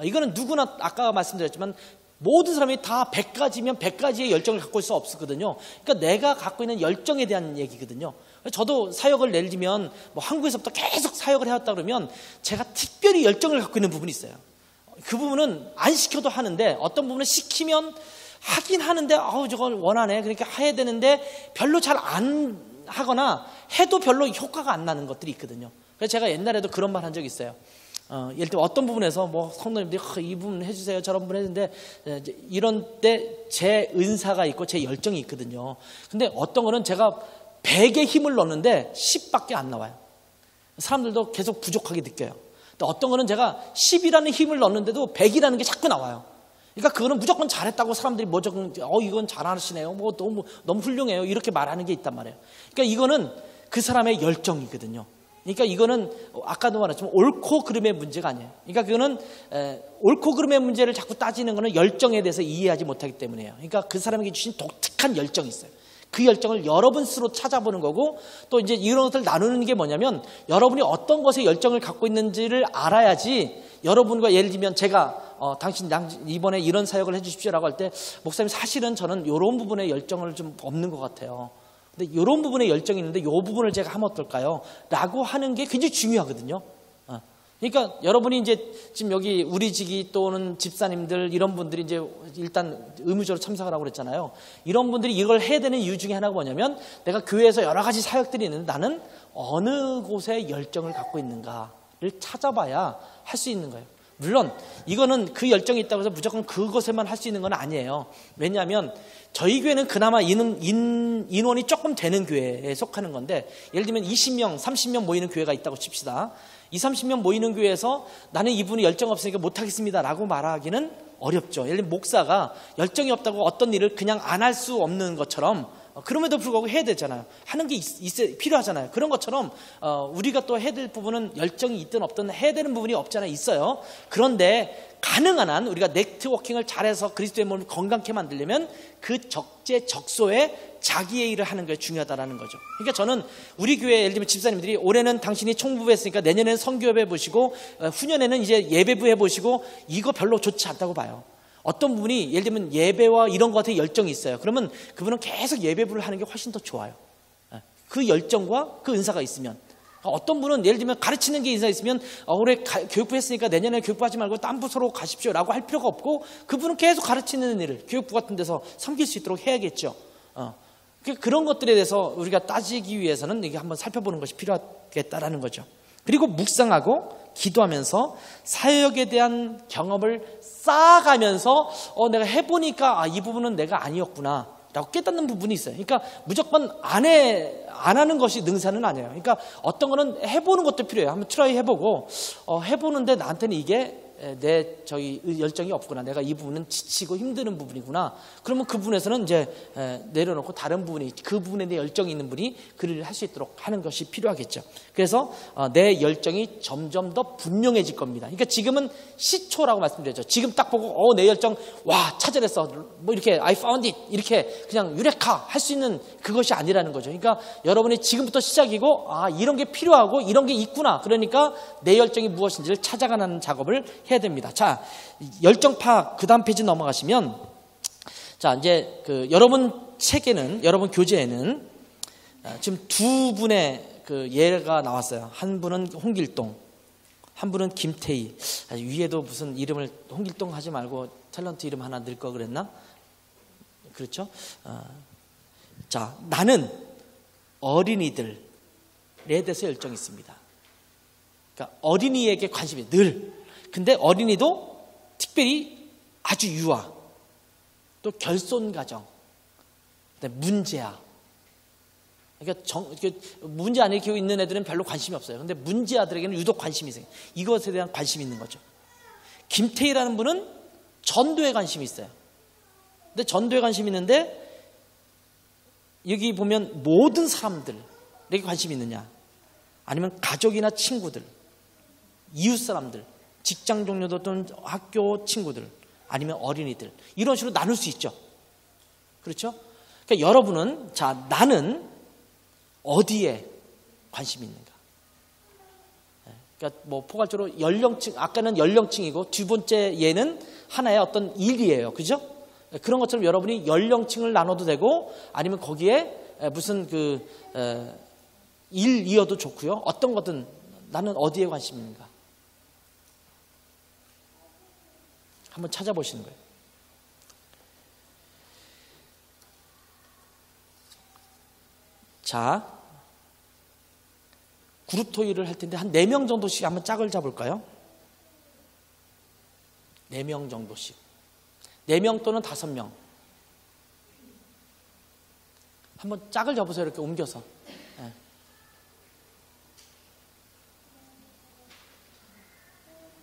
이거는 누구나 아까 말씀드렸지만 모든 사람이 다 100가지면 100가지의 열정을 갖고 있을 수 없거든요. 그러니까 내가 갖고 있는 열정에 대한 얘기거든요. 저도 사역을 예를 들면 뭐 한국에서부터 계속 사역을 해왔다 그러면 제가 특별히 열정을 갖고 있는 부분이 있어요. 그 부분은 안 시켜도 하는데, 어떤 부분은 시키면 하긴 하는데 저걸 원하네, 그러니까 해야 되는데 별로 잘 안 하거나 해도 별로 효과가 안 나는 것들이 있거든요. 그래서 제가 옛날에도 그런 말 한 적이 있어요. 예를 들어 어떤 부분에서 뭐 성도님들이 이 부분 해주세요, 저런 부분 해주는데, 이런 때 제 은사가 있고 제 열정이 있거든요. 근데 어떤 거는 제가 100의 힘을 넣는데 10밖에 안 나와요. 사람들도 계속 부족하게 느껴요. 또 어떤 거는 제가 10이라는 힘을 넣는데도 100이라는 게 자꾸 나와요. 그러니까 그거는 무조건 잘했다고 사람들이 무조건 이건 잘하시네요, 뭐 너무 훌륭해요, 이렇게 말하는 게 있단 말이에요. 그러니까 이거는 그 사람의 열정이거든요. 그러니까 이거는 아까도 말했지만 옳고 그름의 문제가 아니에요. 그러니까 그거는 옳고 그름의 문제를 자꾸 따지는 거는 열정에 대해서 이해하지 못하기 때문이에요. 그러니까 그 사람에게 주신 독특한 열정이 있어요. 그 열정을 여러분 스스로 찾아보는 거고, 또 이제 이런 것들 나누는 게 뭐냐면, 여러분이 어떤 것에 열정을 갖고 있는지를 알아야지, 여러분과 예를 들면 제가 당신 이번에 이런 사역을 해주십시오라고 할 때, 목사님 사실은 저는 이런 부분에 열정을 좀 없는 것 같아요. 근데 이런 부분에 열정이 있는데 이 부분을 제가 하면 어떨까요? 라고 하는 게 굉장히 중요하거든요. 그러니까 여러분이 이제 지금 여기 우리 지기 또는 집사님들 이런 분들이 이제 일단 의무적으로 참석을 하고 그랬잖아요. 이런 분들이 이걸 해야 되는 이유 중에 하나가 뭐냐면, 내가 교회에서 여러 가지 사역들이 있는데 나는 어느 곳에 열정을 갖고 있는가를 찾아봐야 할 수 있는 거예요. 물론 이거는 그 열정이 있다고 해서 무조건 그것에만 할 수 있는 건 아니에요. 왜냐하면 저희 교회는 그나마 인원이 조금 되는 교회에 속하는 건데, 예를 들면 20명, 30명 모이는 교회가 있다고 칩시다. 20, 30명 모이는 교회에서 나는 이분이 열정 없으니까 못하겠습니다 라고 말하기는 어렵죠. 예를 들면 목사가 열정이 없다고 어떤 일을 그냥 안 할 수 없는 것처럼, 그럼에도 불구하고 해야 되잖아요. 하는 게 필요하잖아요. 그런 것처럼 우리가 또 해야 될 부분은 열정이 있든 없든 해야 되는 부분이 없잖아요. 있어요. 그런데 가능한 한 우리가 네트워킹을 잘해서 그리스도의 몸을 건강케 만들려면 그 적재적소에 자기의 일을 하는 게 중요하다라는 거죠. 그러니까 저는 우리 교회 예를 들면 집사님들이 올해는 당신이 총부부 했으니까 내년에는 선교회 해보시고 후년에는 이제 예배부 해보시고 이거 별로 좋지 않다고 봐요. 어떤 분이 예를 들면 예배와 이런 것에 열정이 있어요. 그러면 그분은 계속 예배부를 하는 게 훨씬 더 좋아요. 그 열정과 그 은사가 있으면. 어떤 분은 예를 들면 가르치는 게 인사 있으면 올해 교육부 했으니까 내년에 교육부 하지 말고 딴 부서로 가십시오 라고 할 필요가 없고 그분은 계속 가르치는 일을 교육부 같은 데서 섬길 수 있도록 해야겠죠. 그런 것들에 대해서 우리가 따지기 위해서는 이게 한번 살펴보는 것이 필요하겠다라는 거죠. 그리고 묵상하고 기도하면서 사역에 대한 경험을 쌓아가면서 내가 해보니까 이 부분은 내가 아니었구나 라고 깨닫는 부분이 있어요. 그러니까 무조건 안 하는 것이 능사는 아니에요. 그러니까 어떤 거는 해보는 것도 필요해요. 한번 트라이 해보고 해보는데 나한테는 이게 내 열정이 없구나. 내가 이 부분은 지치고 힘드는 부분이구나. 그러면 그 부분에서는 이제 내려놓고 다른 부분이 그 부분에 내 열정이 있는 분이 그 일을 할 수 있도록 하는 것이 필요하겠죠. 그래서 내 열정이 점점 더 분명해질 겁니다. 그러니까 지금은 시초라고 말씀드렸죠. 지금 딱 보고 내 열정 와 찾아냈어. 뭐 이렇게 I found it 이렇게 그냥 유레카 할 수 있는 그것이 아니라는 거죠. 그러니까 여러분이 지금부터 시작이고 이런 게 필요하고 이런 게 있구나. 그러니까 내 열정이 무엇인지를 찾아가는 작업을 해야 됩니다. 자, 열정 파악 그 다음 페이지 넘어가시면 자 이제 여러분 책에는 여러분 교재에는 지금 두 분의 예가 나왔어요. 한 분은 홍길동, 한 분은 김태희. 위에도 무슨 이름을 홍길동 하지 말고 탤런트 이름 하나 넣을 거 그랬나? 그렇죠? 자, 나는 어린이들에 대해서 열정이 있습니다. 그러니까 어린이에게 관심이 늘. 근데 어린이도 특별히 아주 유아, 또 결손가정, 문제아. 그러니까 문제 안에 기고 있는 애들은 별로 관심이 없어요. 근데 문제아들에게는 유독 관심이 있어요. 이것에 대한 관심이 있는 거죠. 김태희라는 분은 전도에 관심이 있어요. 근데 전도에 관심이 있는데 여기 보면 모든 사람들에게 관심이 있느냐? 아니면 가족이나 친구들, 이웃 사람들, 직장 동료들 또는 학교 친구들, 아니면 어린이들 이런 식으로 나눌 수 있죠. 그렇죠? 그러니까 여러분은 나는 어디에 관심이 있는가? 그러니까 뭐 포괄적으로 연령층, 아까는 연령층이고 두 번째 예는 하나의 어떤 일이에요. 그죠? 그런 것처럼 여러분이 연령층을 나눠도 되고 아니면 거기에 무슨 일이어도 좋고요. 어떤 거든 나는 어디에 관심이 있는가? 한번 찾아보시는 거예요. 자, 그룹 토의를 할 텐데 한 4명 정도씩 한번 짝을 잡을까요? 4명 정도씩. 4명 또는 5명. 한번 짝을 잡으세요. 이렇게 옮겨서.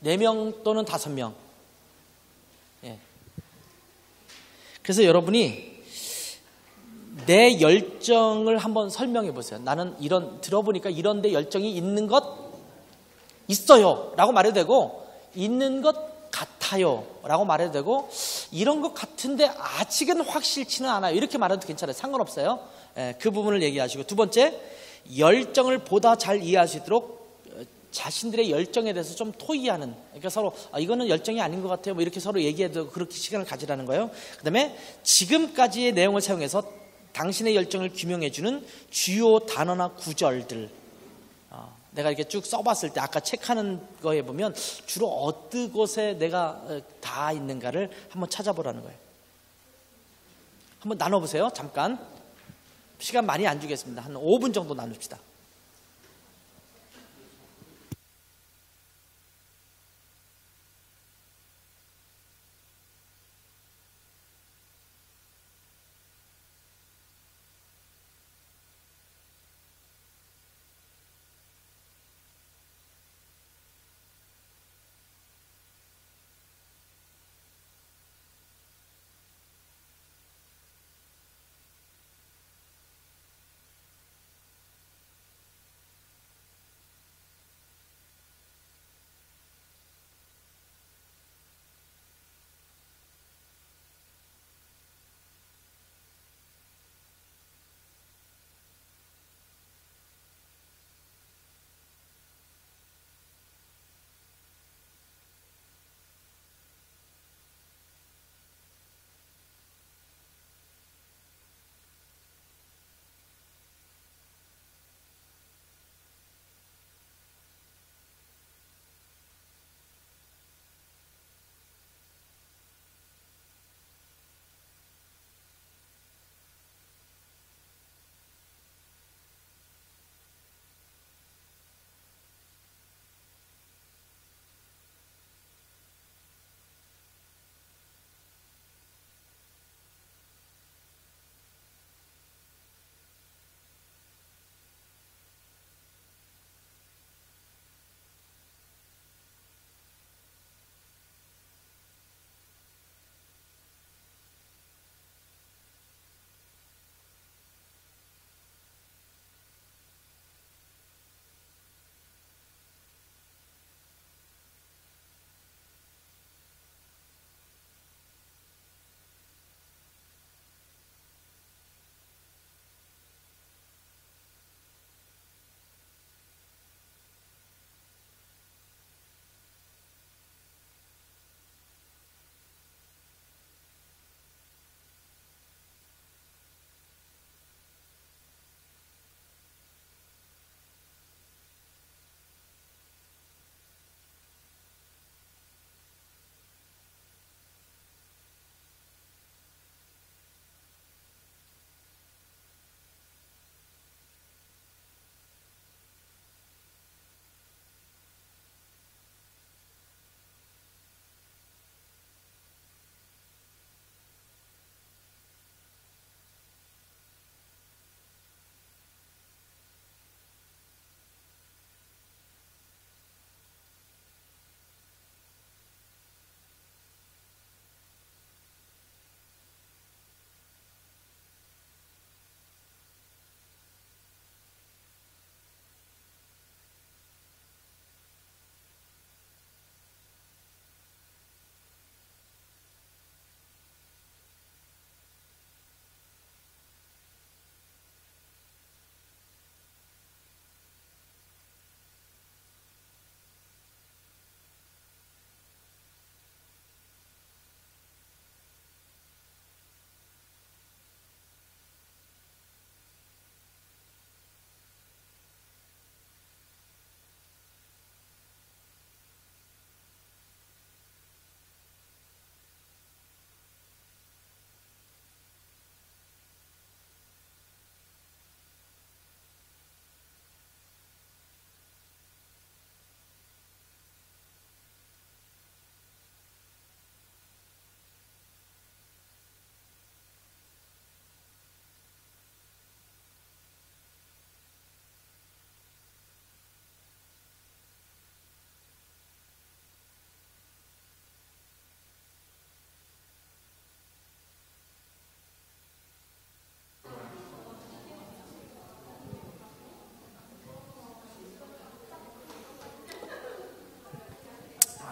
네. 4명 또는 5명. 그래서 여러분이 내 열정을 한번 설명해 보세요. 나는 들어보니까 이런 데 열정이 있는 것 있어요 라고 말해도 되고 있는 것 같아요 라고 말해도 되고 이런 것 같은데 아직은 확실치는 않아요 이렇게 말해도 괜찮아요. 상관없어요. 그 부분을 얘기하시고 두 번째 열정을 보다 잘 이해할 수 있도록 자신들의 열정에 대해서 좀 토의하는, 그러니까 서로 이거는 열정이 아닌 것 같아요 뭐 이렇게 서로 얘기해도 그렇게 시간을 가지라는 거예요. 그 다음에 지금까지의 내용을 사용해서 당신의 열정을 규명해주는 주요 단어나 구절들 내가 이렇게 쭉 써봤을 때 아까 체크하는 거에 보면 주로 어느 곳에 내가 다 있는가를 한번 찾아보라는 거예요. 한번 나눠보세요. 잠깐 시간 많이 안 주겠습니다. 한 5분 정도 나눕시다.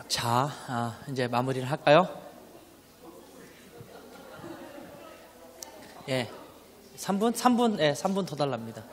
자, 이제 마무리를 할까요? 예, 3분, 예, 3분 더 달랍니다.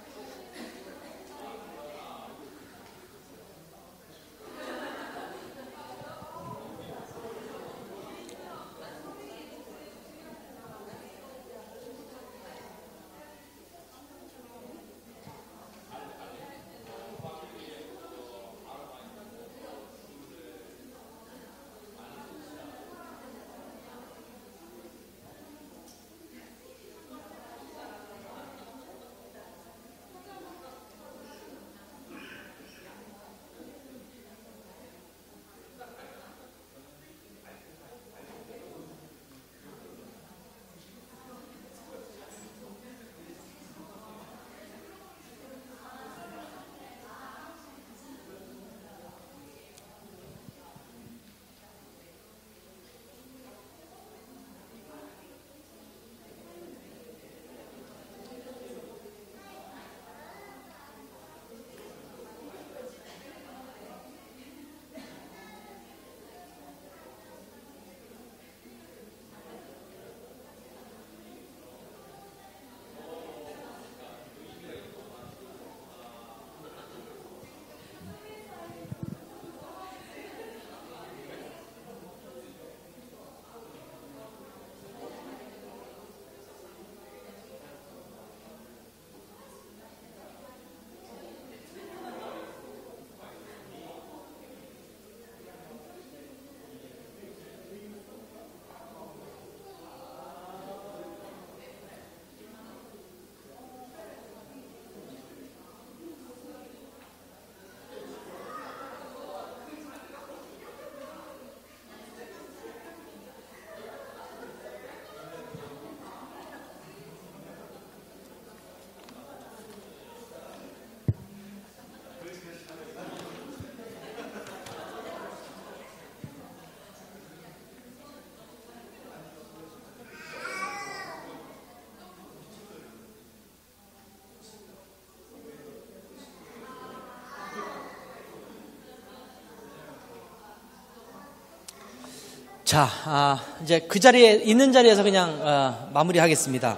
자, 이제 그 자리에 있는 자리에서 그냥 마무리하겠습니다.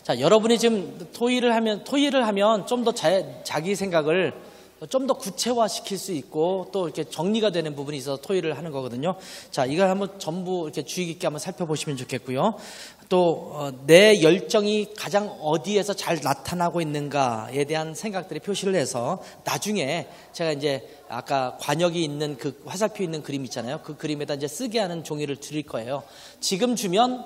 자, 여러분이 지금 토의를 하면 좀 더 자기 생각을 좀 더 구체화시킬 수 있고 또 이렇게 정리가 되는 부분이 있어서 토의를 하는 거거든요. 자, 이걸 한번 전부 이렇게 주의 깊게 한번 살펴보시면 좋겠고요. 또 내 열정이 가장 어디에서 잘 나타나고 있는가에 대한 생각들이 표시를 해서 나중에 제가 이제 아까 관역이 있는 그 화살표 있는 그림 있잖아요. 그 그림에다 이제 쓰게 하는 종이를 드릴 거예요. 지금 주면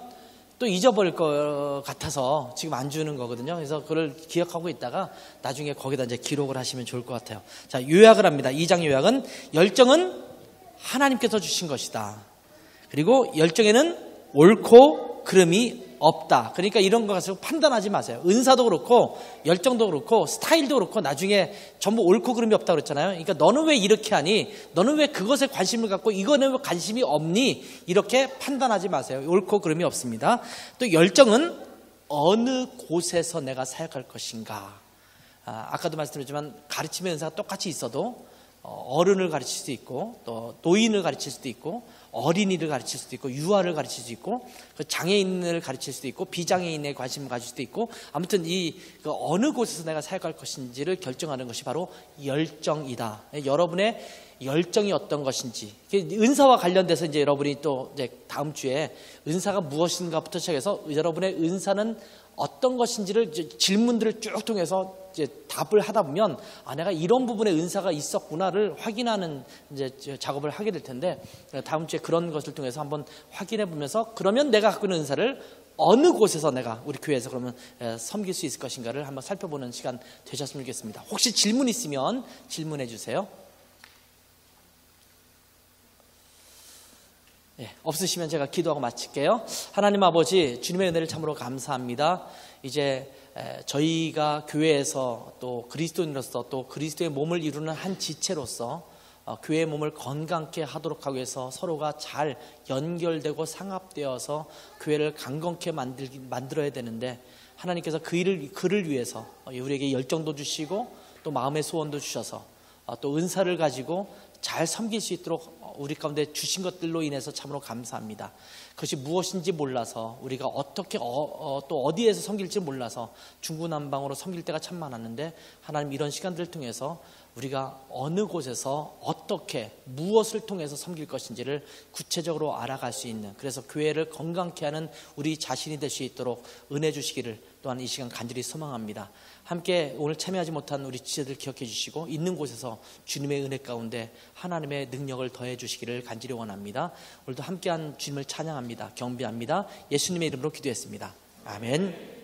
또 잊어버릴 것 같아서 지금 안 주는 거거든요. 그래서 그걸 기억하고 있다가 나중에 거기다 이제 기록을 하시면 좋을 것 같아요. 자, 요약을 합니다. 2장 요약은 열정은 하나님께서 주신 것이다. 그리고 열정에는 옳고 그름이 없다. 그러니까 이런 거 가지고 판단하지 마세요. 은사도 그렇고 열정도 그렇고 스타일도 그렇고 나중에 전부 옳고 그름이 없다고 그랬잖아요. 그러니까 너는 왜 이렇게 하니? 너는 왜 그것에 관심을 갖고 이거는 왜 관심이 없니? 이렇게 판단하지 마세요. 옳고 그름이 없습니다. 또 열정은 어느 곳에서 내가 사역할 것인가. 아까도 말씀드렸지만 가르침의 은사가 똑같이 있어도 어른을 가르칠 수도 있고 또 노인을 가르칠 수도 있고 어린이를 가르칠 수도 있고 유아를 가르칠 수도 있고 장애인을 가르칠 수도 있고 비장애인에 관심을 가질 수도 있고 아무튼 그 어느 곳에서 내가 사역할 것인지를 결정하는 것이 바로 열정이다. 여러분의 열정이 어떤 것인지 은사와 관련돼서 이제 여러분이 또 이제 다음 주에 은사가 무엇인가부터 시작해서 여러분의 은사는 어떤 것인지를 질문들을 쭉 통해서 이제 답을 하다 보면 내가 이런 부분에 은사가 있었구나를 확인하는 이제 작업을 하게 될 텐데 다음 주에 그런 것을 통해서 한번 확인해 보면서 그러면 내가 갖고 있는 은사를 어느 곳에서 내가 우리 교회에서 그러면 섬길 수 있을 것인가를 한번 살펴보는 시간 되셨으면 좋겠습니다. 혹시 질문 있으면 질문해 주세요. 없으시면 제가 기도하고 마칠게요. 하나님 아버지, 주님의 은혜를 참으로 감사합니다. 이제 저희가 교회에서 또 그리스도인으로서 또 그리스도의 몸을 이루는 한 지체로서 교회의 몸을 건강케 하도록 하기 위해서 서로가 잘 연결되고 상합되어서 교회를 강건케 만들어야 되는데 하나님께서 그를 위해서 우리에게 열정도 주시고 또 마음의 소원도 주셔서 또 은사를 가지고 잘 섬길 수 있도록 우리 가운데 주신 것들로 인해서 참으로 감사합니다. 그것이 무엇인지 몰라서 우리가 어떻게 또 어디에서 섬길지 몰라서 중구난방으로 섬길 때가 참 많았는데 하나님 이런 시간들을 통해서 우리가 어느 곳에서 어떻게 무엇을 통해서 섬길 것인지를 구체적으로 알아갈 수 있는, 그래서 교회를 건강케 하는 우리 자신이 될 수 있도록 은혜 주시기를 또한 이 시간 간절히 소망합니다. 함께 오늘 참여하지 못한 우리 지체들 기억해 주시고 있는 곳에서 주님의 은혜 가운데 하나님의 능력을 더해 주시기를 간절히 원합니다. 오늘도 함께한 주님을 찬양합니다. 경배합니다. 예수님의 이름으로 기도했습니다. 아멘.